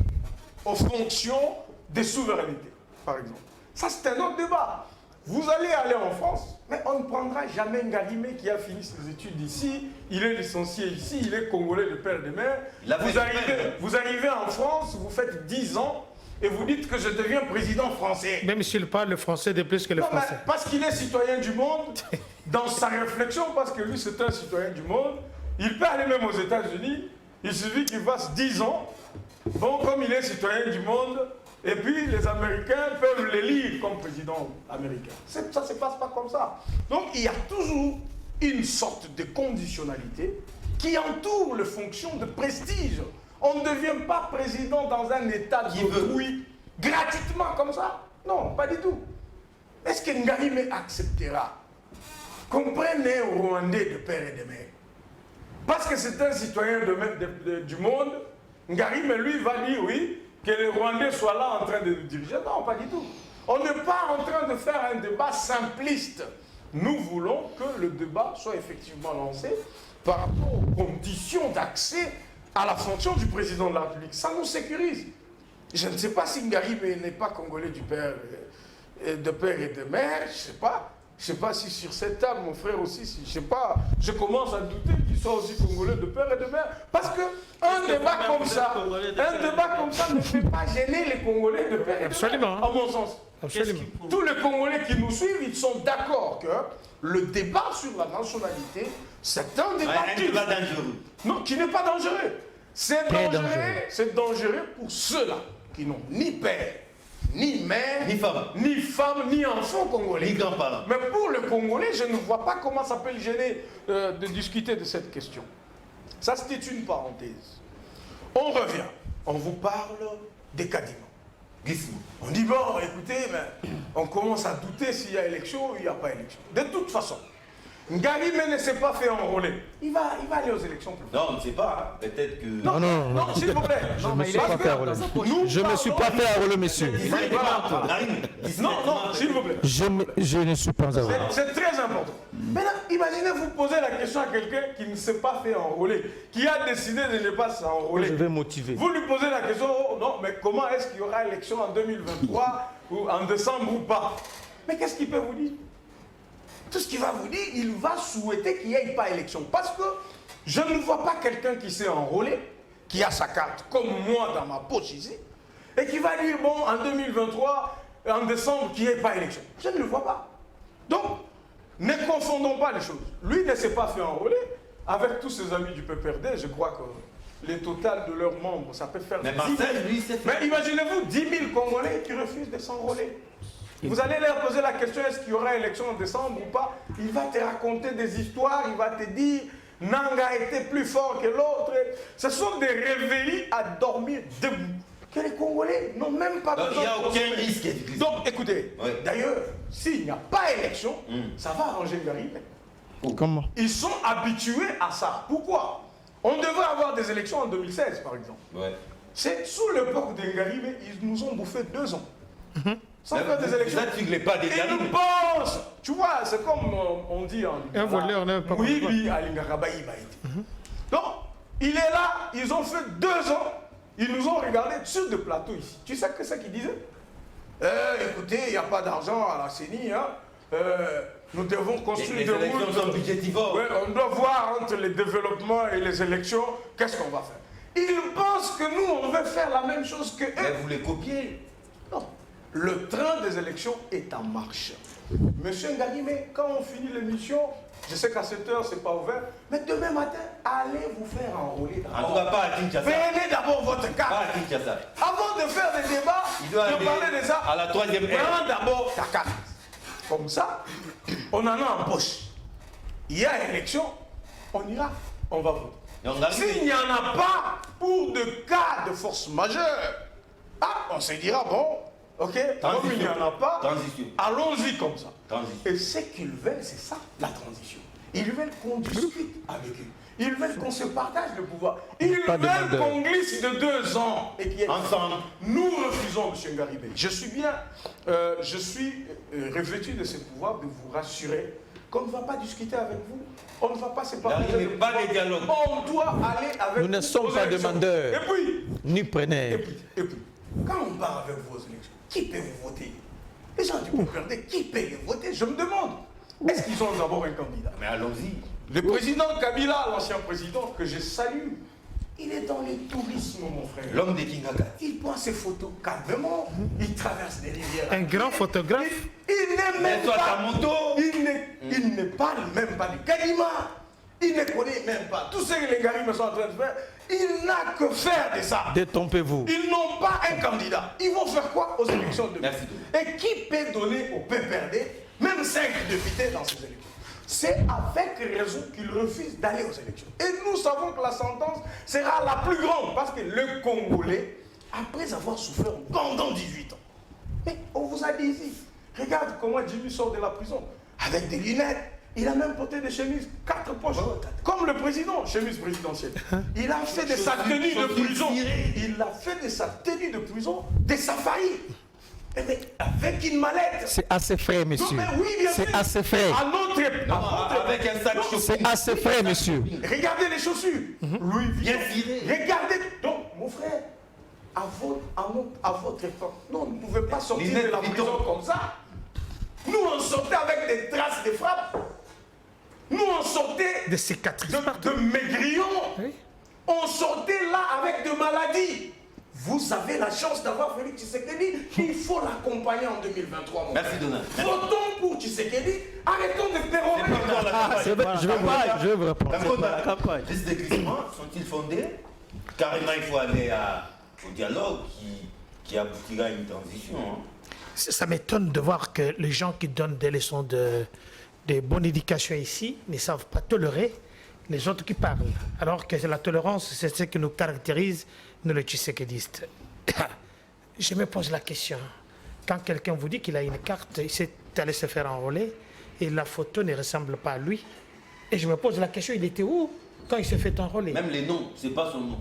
aux fonctions des souverainetés, par exemple. Ça, c'est un autre débat. Vous allez aller en France, mais on ne prendra jamais Ngarimé qui a fini ses études ici, il est licencié ici, il est congolais de père et de mère. Vous arrivez en France, vous faites 10 ans et vous dites que je deviens président français. Même s'il parle le français de plus que le français. Parce qu'il est citoyen du monde, dans sa réflexion, parce que lui c'est un citoyen du monde, il peut aller même aux États-Unis, il suffit qu'il fasse 10 ans, bon, comme il est citoyen du monde, et puis les Américains peuvent l'élire comme président américain. Ça ne se passe pas comme ça. Donc il y a toujours une sorte de conditionnalité qui entoure les fonctions de prestige. On ne devient pas président dans un état d'autrui gratuitement comme ça. Non, pas du tout. Est-ce que Ngarimé acceptera qu'on prenne un Rwandais de père et de mère? Parce que c'est un citoyen du monde, Ngarimé lui va dire oui, que les Rwandais soient là en train de nous diriger. Non, pas du tout. On n'est pas en train de faire un débat simpliste. Nous voulons que le débat soit effectivement lancé par rapport aux conditions d'accès à la fonction du président de la République. Ça nous sécurise. Je ne sais pas si Ngarimé n'est pas congolais de père et de mère, je ne sais pas. Je ne sais pas si sur cette table, mon frère aussi, si, je ne sais pas, je commence à douter qu'il soit aussi congolais de père et de mère. Parce qu'un débat comme ça ne fait pas gêner les Congolais de père et de mère. Absolument. À mon sens. Absolument. Tous les Congolais qui nous suivent, ils sont d'accord que le débat sur la nationalité, c'est un débat dangereux. Non, qui n'est pas dangereux. C'est dangereux pour ceux-là qui n'ont ni père, ni mère, ni femme, ni enfant congolais. Ni grands-parents. Mais pour le Congolais, je ne vois pas comment ça peut le gêner de discuter de cette question. Ça, c'était une parenthèse. On revient. On vous parle des cadimans. On dit, bon, écoutez, mais on commence à douter s'il y a élection ou il n'y a pas élection. De toute façon, Ngarimé ne s'est pas fait enrôler. Il va aller aux élections plus tard. Non, on ne sait pas. Peut-être que... Non, s'il vous plaît. Je ne me suis pas fait enrôler. Je ne me suis pas fait enrôler, monsieur. Non, s'il vous plaît. Je ne suis pas enrôlé. C'est très important. Maintenant, imaginez vous poser la question à quelqu'un qui ne s'est pas fait enrôler, qui a décidé de ne pas s'enrôler. Je vais motiver. Vous lui posez la question, oh, non, mais comment est-ce qu'il y aura élection en 2023 ou en décembre ou pas? Mais qu'est-ce qu'il peut vous dire? Tout ce qu'il va vous dire, il va souhaiter qu'il n'y ait pas élection. Parce que je ne vois pas quelqu'un qui s'est enrôlé, qui a sa carte, comme moi dans ma poche ici, et qui va dire, bon, en 2023, en décembre, qu'il n'y ait pas élection. Je ne le vois pas. Donc, ne confondons pas les choses. Lui ne s'est pas fait enrôler. Avec tous ses amis du PPRD, je crois que les totales de leurs membres, ça peut faire 10 000. Mais imaginez-vous 10 000 Congolais qui refusent de s'enrôler. Vous allez leur poser la question, est-ce qu'il y aura élection en décembre ou pas? Il va te raconter des histoires, il va te dire, Nanga était plus fort que l'autre. Ce sont des rêveries à dormir debout. Que les Congolais n'ont même pas besoin. Il n'y a aucun risque. Donc écoutez, d'ailleurs, s'il n'y a pas élection, ça va arranger Ngarimé. Comment? Ils sont habitués à ça. Pourquoi? On devrait avoir des élections en 2016, par exemple. Ouais. C'est sous l'époque d'Engarime, ils nous ont bouffé 2 ans. Sans faire des élections. Ça, tu ne l'es pas Ils déterminé. nous pensent. Tu vois, c'est comme on dit en Un voleur n'a pas oui, compris. oui, Donc, il est là, ils ont fait 2 ans. Ils nous ont regardé sur des plateaux ici. Tu sais que c'est qu'ils disaient? Écoutez, il n'y a pas d'argent à la CENI. Hein. Nous devons construire Les des élections routes. sont budgétivores. Ouais, on doit voir entre les développements et les élections, qu'est-ce qu'on va faire. Ils pensent que nous, on veut faire la même chose que Mais eux. vous les copiez. Non. Le train des élections est en marche. Monsieur Ngadime, quand on finit l'émission, je sais qu'à 7h, c'est pas ouvert, mais demain matin, allez vous faire enrôler En tout cas, pas à Kinshasa. Prenez d'abord votre Pas carte. à Kinshasa. Avant de faire des débats, Il doit de aller parler de ça, à la 3e ère. prends d'abord ta carte. Comme ça, on en a en poche. Il y a élection, on ira, on va voter. Et on arrive. S'il n'y en a pas pour de cas de force majeure, on se dira, bon, ok, comme il n'y en a pas, Transition. allons-y comme ça. Transition. Et ce qu'ils veulent, c'est ça, la transition. Ils veulent qu'on discute avec eux. Ils veulent qu'on se partage le pouvoir. Ils veulent qu'on glisse de 2 ans. Et qu'il y ait- Ensemble. Nous refusons, M. Ngaribé. Je suis bien, revêtu de ce pouvoir de vous rassurer qu'on ne va pas discuter avec vous. On ne va pas se partager N'arrivez le pas pouvoir. des dialogues. On doit aller avec Nous ne vous sommes aux pas élections. demandeurs. Et puis, Ni prenez. et puis, quand on part avec vos élections, qui peut vous voter? Les gens du peuple, qui peut les voter? Je me demande. Est-ce qu'ils ont d'abord un candidat? Mais allons-y. Le président Kabila, l'ancien président, que je salue, il est dans le tourisme, mon frère. L'homme de Kingaga. Il prend ses photos calmement, il traverse des rivières. Un grand photographe. Il n'est même Mets-toi ta pas... moto. Il ne parle même pas du Kalima. Il ne connaît même pas. Tout ce que les Garim sont en train de faire, il n'a que faire de ça. Détrompez-vous. Ils n'ont pas un candidat. Ils vont faire quoi aux élections de Merci. Et qui peut donner au PPRD même 5 députés dans ces élections? C'est avec raison qu'ils refusent d'aller aux élections. Et nous savons que la sentence sera la plus grande parce que le Congolais, après avoir souffert pendant 18 ans, mais on vous a dit ici, regarde comment Jimmy sort de la prison avec des lunettes. Il a même porté des chemises 4 poches, comme le président, chemise présidentielle. Il a fait de sa tenue de prison, il a fait de sa tenue de prison des safaris. Mais avec une mallette. C'est assez frais, monsieur. Non, mais oui, bien C'est sûr. assez frais. À notre époque. Avec un sac chaud. C'est assez frais, monsieur. Regardez les chaussures. Louis Bien Vuitton. ciré. Regardez. Donc, mon frère, à votre époque, non, on ne pouvait pas sortir Lunettes de la Vuitton. prison comme ça. Nous, on sortait avec des traces de frappe. Nous, on sortait Des cicatrices. de maigrillons. Oui. On sortait là avec de maladies. Vous avez la chance d'avoir Félix Tshisekedi. Il faut l'accompagner en 2023. mon Merci, frère. Donald. Votons pour Tshisekedi. Arrêtons de pérorer. C'est pas encore la campagne. Je vais vous répondre. Par contre, les déclissements sont-ils fondés? Carrément, il faut aller au dialogue qui aboutira à une transition. Hein. Ça m'étonne de voir que les gens qui donnent des leçons de bonne éducation ici ne savent pas tolérer les autres qui parlent. Alors que la tolérance, c'est ce qui nous caractérise, nous les Tshisekidistes. Je me pose la question. Quand quelqu'un vous dit qu'il a une carte, il s'est allé se faire enrôler et la photo ne ressemble pas à lui. Et je me pose la question, il était où quand il s'est fait enrôler? Même les noms, c'est pas son nom.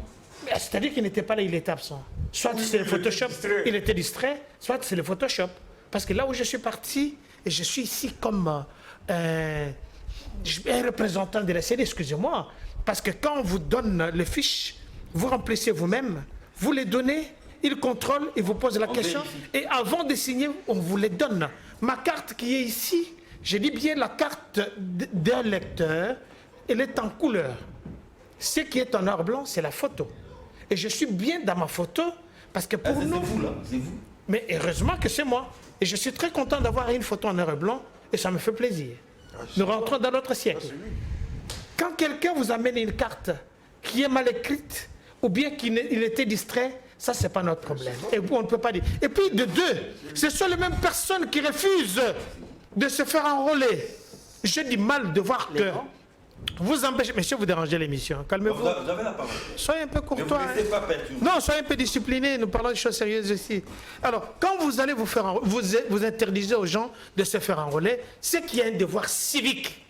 C'est-à-dire qu'il n'était pas là, il était absent. Soit c'est le Photoshop, il était distrait, soit c'est le Photoshop. Parce que là où je suis parti, et je suis ici comme un représentant de la CD, excusez-moi, parce que quand on vous donne les fiches, vous remplissez vous-même, vous les donnez, ils contrôlent, ils vous posent la question, vérifie. et avant de signer, on vous les donne. Ma carte qui est ici, je dis bien la carte d'un lecteur, elle est en couleur. Ce qui est en noir blanc, c'est la photo. Et je suis bien dans ma photo, parce que pour C'est nous... vous, là. C'est vous. Mais heureusement que c'est moi. Et je suis très content d'avoir une photo en noir et blanc, et ça me fait plaisir. Nous rentrons dans notre siècle. Quand quelqu'un vous amène une carte qui est mal écrite, ou bien qu'il était distrait, ça, c'est pas notre problème. Et on ne peut pas dire. Et puis, de deux, ce sont les mêmes personnes qui refusent de se faire enrôler. J'ai du mal de voir que vous empêchez... Monsieur, vous dérangez l'émission. Calmez-vous. Vous avez la parole. Soyez un peu Ne vous courtois. laissez pas perturber. Non, soyez un peu disciplinés, nous parlons de choses sérieuses ici. Alors, quand vous allez vous interdisez aux gens de se faire enrôler, c'est qu'il y a un devoir civique.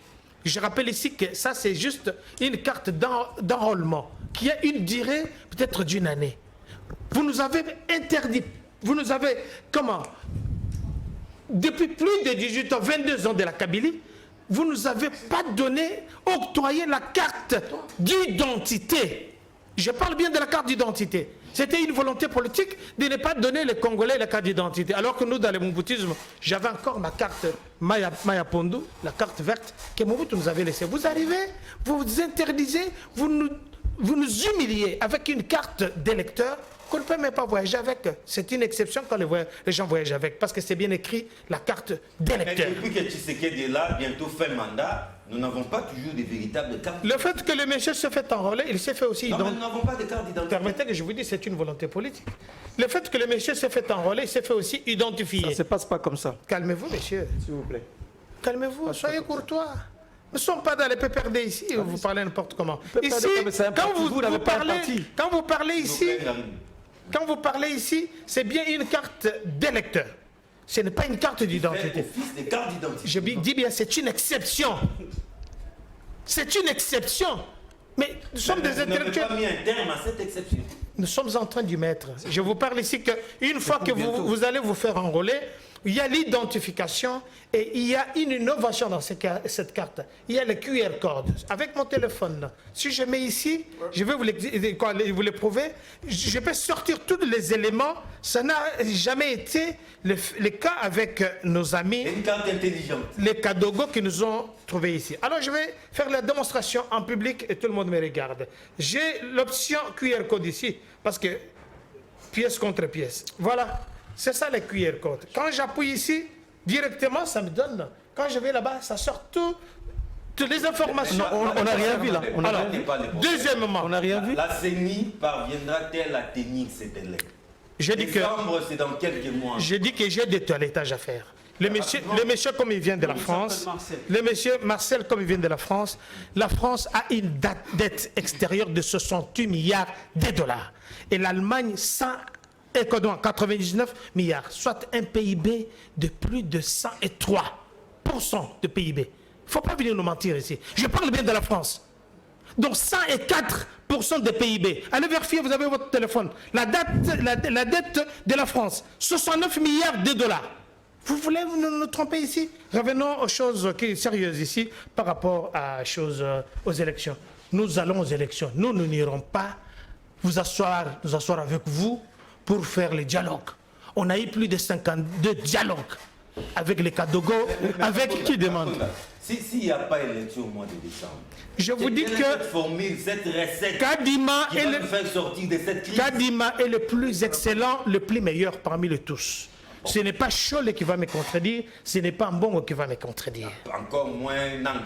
Je rappelle ici que ça, c'est juste une carte d'enrôlement qui a une durée peut-être d'une année. Vous nous avez interdit, vous nous avez, comment, depuis plus de 18 ans, 22 ans de la Kabylie, vous ne nous avez pas donné, octroyé la carte d'identité. Je parle bien de la carte d'identité. C'était une volonté politique de ne pas donner les Congolais la carte d'identité. Alors que nous, dans le Mobutisme, j'avais encore ma carte Maya Pondu, la carte verte, que Mobutu nous avait laissée. Vous arrivez, vous vous interdisez, vous nous humiliez avec une carte d'électeur qu'on ne peut même pas voyager avec. C'est une exception quand les gens voyagent avec, parce que c'est bien écrit, la carte d'électeur. Depuis que Tshisekedi est là, bientôt fin mandat, nous n'avons pas toujours de véritables cartes. Le fait que le monsieur se fait enrôler, il s'est fait aussi... Non, mais nous n'avons pas de carte d'identité. Permettez que je vous dise, c'est une volonté politique. Le fait que le monsieur s'est fait enrôler, il s'est fait aussi identifier. Ça ne se passe pas comme ça. Calmez-vous, monsieur. S'il vous plaît. Calmez-vous, soyez courtois. Nous ne sommes pas dans les PPRD ici, vous parlez n'importe comment. Ici, quand vous parlez ici, c'est bien une carte d'électeur. Ce n'est pas une carte d'identité. Je dis bien, c'est une exception. C'est une exception. Mais nous sommes des intellectuels. Vous n'avez pas mis un terme à cette exception. Nous sommes en train d'y mettre. Je vous parle ici qu'une fois que vous allez vous faire enrôler, il y a l'identification et il y a une innovation dans cette carte. Il y a le QR code. Avec mon téléphone, si je mets ici, je vais vous les prouver. Je peux sortir tous les éléments. Ça n'a jamais été le cas avec nos amis. Une carte intelligente. Les Kadogo qui nous ont trouvés ici. Alors je vais faire la démonstration en public et tout le monde me regarde. J'ai l'option QR code ici parce que pièce contre pièce. Voilà. C'est ça le QR code. Quand j'appuie ici, directement, ça me donne. Quand je vais là-bas, ça sort toutes les informations. On n'a rien vu là. Alors, deuxièmement, on n'a rien vu. La CENI parviendra-t-elle à tenir cette élève? J'ai dit que c'est dans quelques mois. J'ai dit que j'ai des toilettage à faire. Le monsieur, comme il vient de la France, le monsieur Marcel, comme il vient de la France a une dette extérieure de 68 milliards de dollars. Et l'Allemagne, 99 milliards, soit un PIB de plus de 103% de PIB. Il ne faut pas venir nous mentir ici. Je parle bien de la France. Donc 104% de PIB. Allez vérifier, vous avez votre téléphone. La dette de la France, 69 milliards de dollars. Vous voulez nous tromper ici? Revenons aux choses qui sont sérieuses ici par rapport aux élections. Nous allons aux élections. Nous n'irons pas nous asseoir avec vous pour faire le dialogue. On a eu plus de 52 dialogues avec les Kadogo, avec qui demande. S'il n'y a pas élection au mois de décembre, je vous dis que cette formule, cette recette Kadima qui va nous faire sortir de cette crise. Kadima est le plus excellent, le plus meilleur parmi les tous. Ce n'est pas Cholle qui va me contredire, ce n'est pas Mbongo qui va me contredire. Encore moins Nanga.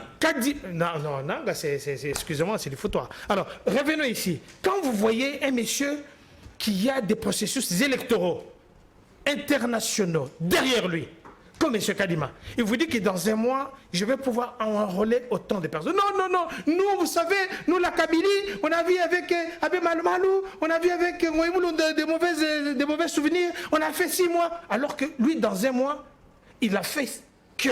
Non, Nanga, excusez-moi, c'est du foutoir. Alors, revenons ici. Quand vous voyez un monsieur qui a des processus électoraux internationaux derrière lui, comme M. Kadima, il vous dit que dans un mois, je vais pouvoir enrôler autant de personnes. Non, nous, vous savez, nous, la Kabylie, on a vu avec Abé Malmalou, on a vu avec Moïmoulou de mauvais souvenirs, on a fait 6 mois, alors que lui, dans un mois, il a fait que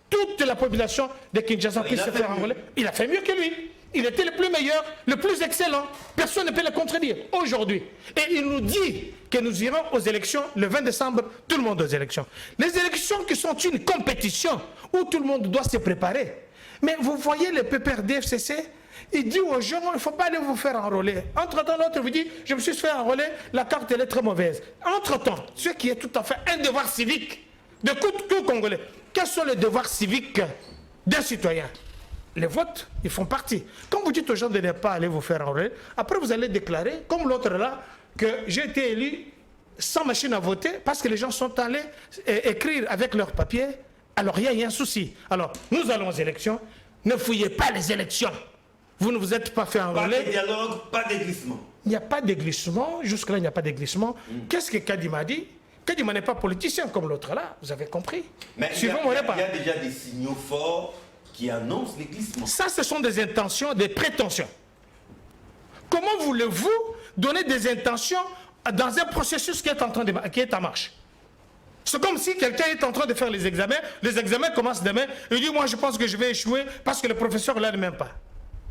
toute la population de Kinshasa puisse se faire enrôler. Il a fait mieux que lui. Il était le plus meilleur, le plus excellent. Personne ne peut le contredire aujourd'hui. Et il nous dit que nous irons aux élections le 20 décembre, tout le monde aux élections. Les élections qui sont une compétition où tout le monde doit se préparer. Mais vous voyez le PPRD-FCC, il dit aux gens, il ne faut pas aller vous faire enrôler. Entre-temps, l'autre vous dit, je me suis fait enrôler, la carte elle est très mauvaise. Entre-temps, ce qui est tout à fait un devoir civique de tout Congolais. Quels sont les devoirs civiques d'un citoyen? Les votes, ils font partie. Quand vous dites aux gens de ne pas aller vous faire enrôler, après vous allez déclarer, comme l'autre là, que j'ai été élu sans machine à voter parce que les gens sont allés écrire avec leurs papiers. Alors il y a un souci. Alors nous allons aux élections. Ne fouillez pas les élections. Vous ne vous êtes pas fait enrôler. Pas de dialogue, pas de glissement. Il n'y a pas de glissement. Jusque-là, il n'y a pas de glissement. Qu'est-ce que Kadima a dit? Kadima n'est pas politicien comme l'autre là. Vous avez compris? Mais il y a déjà des signaux forts qui annonce les glissements. Ça, ce sont des intentions, des prétentions. Comment voulez-vous donner des intentions dans un processus qui est en marche? C'est comme si quelqu'un est en train de faire les examens commencent demain, il dit moi je pense que je vais échouer parce que le professeur ne l'aide même pas.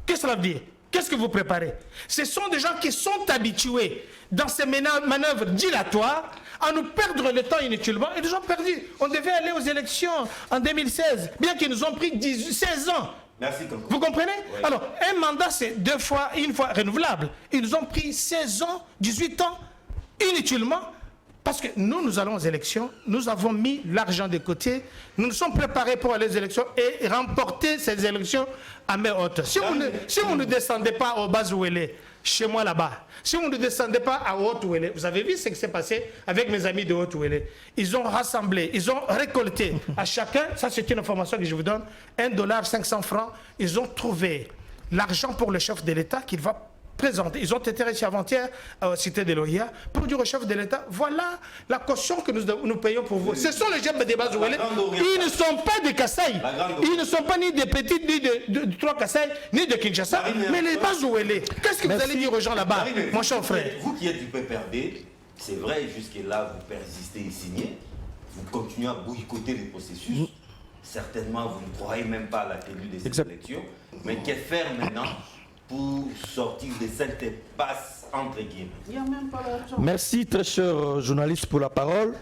Qu'est-ce que cela veut dire? Qu'est-ce que vous préparez? Ce sont des gens qui sont habitués dans ces manœuvres dilatoires à nous perdre le temps inutilement. Et nous ont perdu. On devait aller aux élections en 2016, bien qu'ils nous ont pris 16 ans. Merci, Conco. Vous comprenez? Oui. Alors, un mandat, c'est une fois renouvelable. Ils nous ont pris 16 ans, 18 ans, inutilement. Parce que nous allons aux élections, nous avons mis l'argent de côté, nous nous sommes préparés pour aller aux élections et remporter ces élections à main haute. Si vous ne descendez pas au Bazouélé, chez moi là-bas, si vous ne descendez pas à Haute-Ouélé, vous avez vu ce qui s'est passé avec mes amis de Haute-Ouélé. Ils ont rassemblé, ils ont récolté à chacun, ça c'est une information que je vous donne, $1,500. Ils ont trouvé l'argent pour le chef de l'État qu'il va présenter. Ils ont été reçus avant-hier à la cité de l'OIA pour dire au chef de l'État, voilà la caution que nous payons pour vous. Ce sont les jeunes des Bazouélé. Ils ne sont pas des Kassai. Ils ne sont pas ni des petites, ni de trois Kassai, ni de Kinshasa, mais les Bazouélé. Qu'est-ce que vous allez dire aux gens là-bas, mon cher frère? Vous qui êtes du PPRD, c'est vrai, jusque-là, vous persistez et signez. Vous continuez à boycotter les processus. Certainement, vous ne croyez même pas à la tenue de ces élections. Mais que faire maintenant pour sortir de cette passe entre guillemets? Merci, très cher journaliste, pour la parole.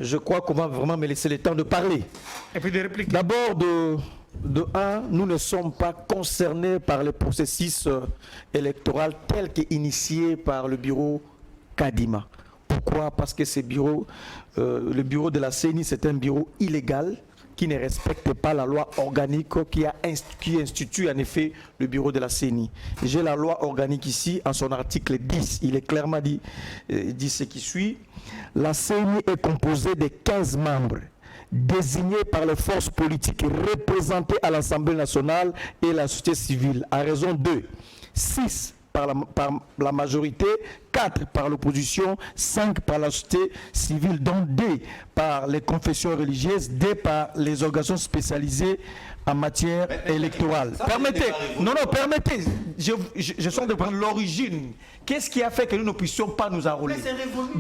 Je crois qu'on va vraiment me laisser le temps de parler. Et puis de répliquer. D'abord, de un, nous ne sommes pas concernés par le processus électoral tel qu'initié par le bureau Kadima. Pourquoi? Parce que ce bureau, le bureau de la CENI, c'est un bureau illégal qui ne respecte pas la loi organique qui institue en effet le bureau de la CENI. J'ai la loi organique ici, en son article 10, il est clairement dit ce qui suit. La CENI est composée de 15 membres désignés par les forces politiques représentées à l'Assemblée nationale et la société civile, à raison de 6 par la majorité, 4 par l'opposition, 5 par la société civile, dont 2 par les confessions religieuses, 2 par les organisations spécialisées en matière électorale. Permettez, permettez, je sens de prendre l'origine. Qu'est-ce qui a fait que nous ne puissions pas nous enrôler? Mais c'est révolu.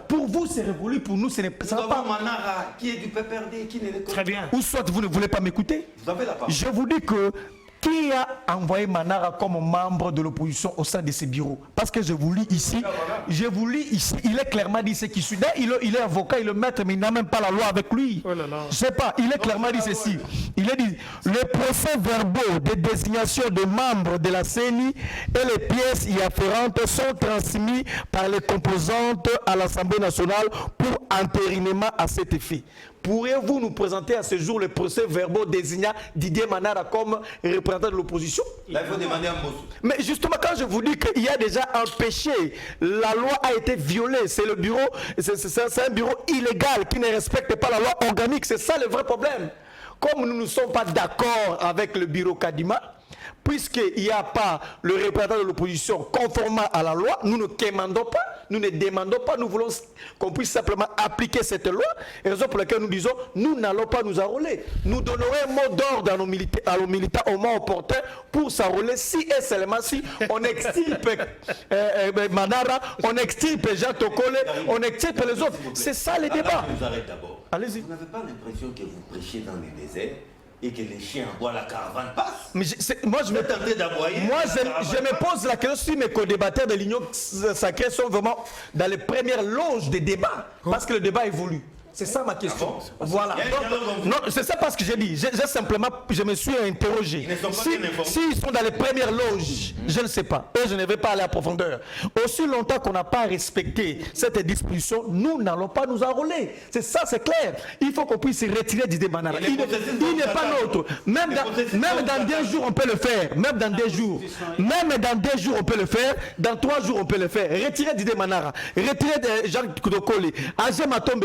Pour vous, c'est révolu, pour nous, ce n'est pas. Manara, qui est du PPRD, qui n'est pas. Très bien. Ou soit vous ne voulez pas m'écouter. Vous avez la parole. Je vous dis que qui a envoyé Manara comme membre de l'opposition au sein de ces bureaux? Parce que je vous lis ici, il est clairement dit ce qui suit. Il est avocat, il est maître, mais il n'a même pas la loi avec lui. Oh là là. Je sais pas, il est clairement dit ceci. Il est dit, les procès-verbaux de désignation de membres de la CENI et les pièces y afférentes sont transmis par les composantes à l'Assemblée nationale pour entérinement à cet effet. Pourriez-vous nous présenter à ce jour les procès-verbaux désignant Didier Manara comme représentant de l'opposition? Là, il faut demander un mot. Mais justement, quand je vous dis qu'il y a déjà un péché, la loi a été violée, c'est le bureau, c'est un bureau illégal qui ne respecte pas la loi organique, c'est ça le vrai problème. Comme nous ne sommes pas d'accord avec le bureau Kadima, puisqu'il n'y a pas le représentant de l'opposition conformément à la loi, nous ne demandons pas, nous voulons qu'on puisse simplement appliquer cette loi, et raison pour laquelle nous disons, nous n'allons pas nous enrôler. Nous donnerons un mot d'ordre à nos militants au moment opportun pour s'enrôler si et seulement si on extirpe Manara, on extirpe Jean Tokole, on extirpe les autres. C'est ça le débat. Je vous arrête d'abord. Allez-y. Vous n'avez pas l'impression que vous prêchez dans les déserts et que les chiens aboient, la caravane passe? Mais moi, je Vous êtes en train d'aboyer. je me pose la question si mes co-débatteurs de l'Union sacrée sont vraiment dans les premières loges des débats, parce que le débat évolue. C'est ça ma question. Ah bon? Voilà. Non, c'est ça parce que j'ai dit. Je me suis interrogé. Ils ne sont pas bien informés. S'ils sont dans les premières loges, je ne sais pas. Et je ne vais pas aller à profondeur. Aussi longtemps qu'on n'a pas respecté cette disposition, nous n'allons pas nous enrôler. C'est ça, c'est clair. Il faut qu'on puisse retirer Didier Manara. Il n'est pas nôtre. Même dans 2 jours, on peut le faire. Même dans 2 jours. Même dans 2 jours, on peut le faire. Dans 3 jours, on peut le faire. Retirer Didier Manara. Retirer Jacques Kudokole. Agé Matombe.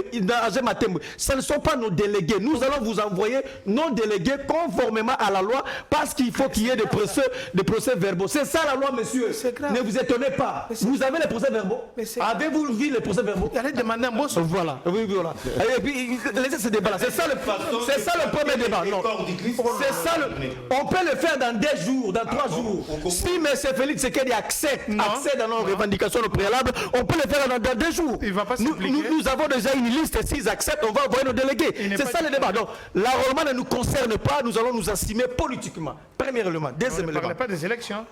Ce ne sont pas nos délégués. Nous allons vous envoyer nos délégués conformément à la loi parce qu'il faut qu'il y ait des procès verbaux. C'est ça la loi, monsieur. Ne vous étonnez pas. Vous avez les procès verbaux? Avez-vous vu les procès verbaux? Allez demander un mot. Voilà. Oui, voilà. Et puis, laissez ce débat-là. C'est ça le premier débat. Non. C'est ça on peut le faire dans 2 jours, dans 3 jours. Si M. Félix Tshisekedi accède à nos revendications au préalable, on peut le faire dans 2 jours. Il va pas nous avons déjà une liste 6 acceptent, on va envoyer nos délégués. C'est ça le débat. Donc, l'enrôlement ne nous concerne pas, nous allons nous assumer politiquement. Premier élément. Deuxième élément. On ne parle pas des élections.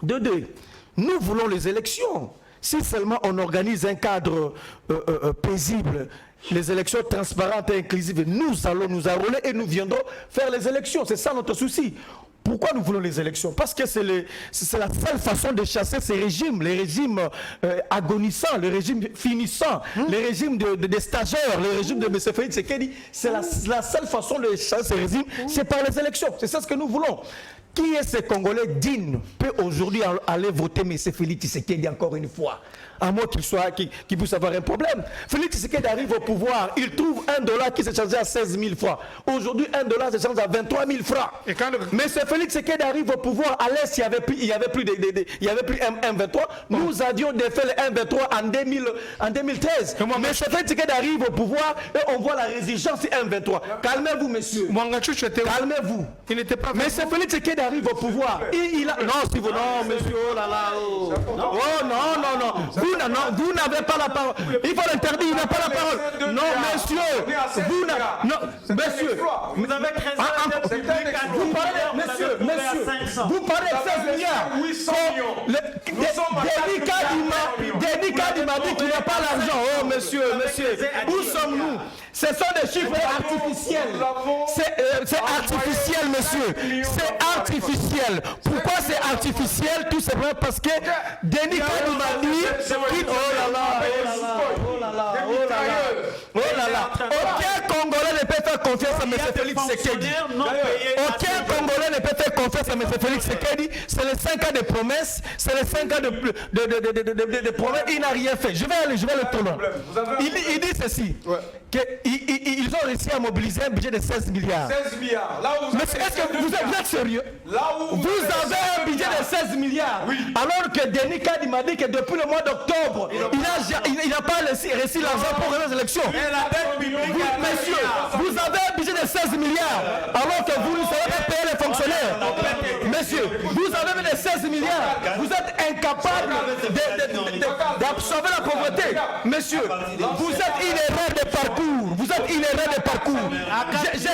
De deux, nous voulons les élections. Si seulement on organise un cadre paisible, les élections transparentes et inclusives, nous allons nous enrôler et nous viendrons faire les élections. C'est ça notre souci. Pourquoi nous voulons les élections? Parce que c'est la seule façon de chasser ces régimes, les régimes agonissants, les régimes finissants, les régimes des stagiaires, les régimes de M. Félix Tshisekedi. C'est la seule façon de chasser ces régimes, c'est par les élections. C'est ça ce que nous voulons. Qui est ce Congolais digne peut aujourd'hui aller voter M. Félix Tshisekedi encore une fois? À moins qu'il puisse avoir un problème. Félix Tshisekedi arrive au pouvoir, il trouve $1 qui s'est changé à 16 000 francs. Aujourd'hui, $1 se change à 23 000 francs. Mais ce Félix Tshisekedi arrive au pouvoir, à l'Est, il n'y avait plus M23. Nous avions défait le M23 en 2013. Mais ce Félix Tshisekedi arrive au pouvoir et on voit la résistance M23. Calmez-vous, monsieur. Calmez-vous. Mais ce Félix Tshisekedi arrive au pouvoir. Non, monsieur, oh là là. Oh non. Vous n'avez pas la parole. Il faut l'interdire, il n'a pas la parole. Non, monsieur. Monsieur. Vous avez 13 ans. Vous parlez de 16 milliards. 800 millions. Denis Kadi m'a dit qu'il n'a pas l'argent. Oh, monsieur. Où sommes-nous? Ce sont des chiffres artificiels. C'est artificiel, monsieur. C'est artificiel. Pourquoi c'est artificiel? Tout simplement parce que Denis Kadi m'a dit... Oh là là. Aucun Congolais ne peut faire confiance à M. Félix Tshisekedi. Aucun Congolais ne peut faire confiance à M. Félix Tshisekedi. C'est les 5 ans de promesses. C'est les 5 ans de promesses. Il n'a rien fait. Je vais le tourner. Il dit ceci. Qu'ils ont réussi à mobiliser un budget de 16 milliards. 16 milliards. Mais est-ce que vous êtes sérieux? Vous avez un budget de 16 milliards. Oui. Alors que Denis Kadi m'a dit que depuis le mois d'octobre, il n'a pas réussi l'argent pour les élections. Monsieur, vous avez un budget de 16 milliards, alors que vous ne savez pas payer les fonctionnaires. Monsieur, vous avez mis les 16 milliards. Vous êtes incapable d'absorber la pauvreté. Monsieur, vous êtes une erreur de parcours. J'ai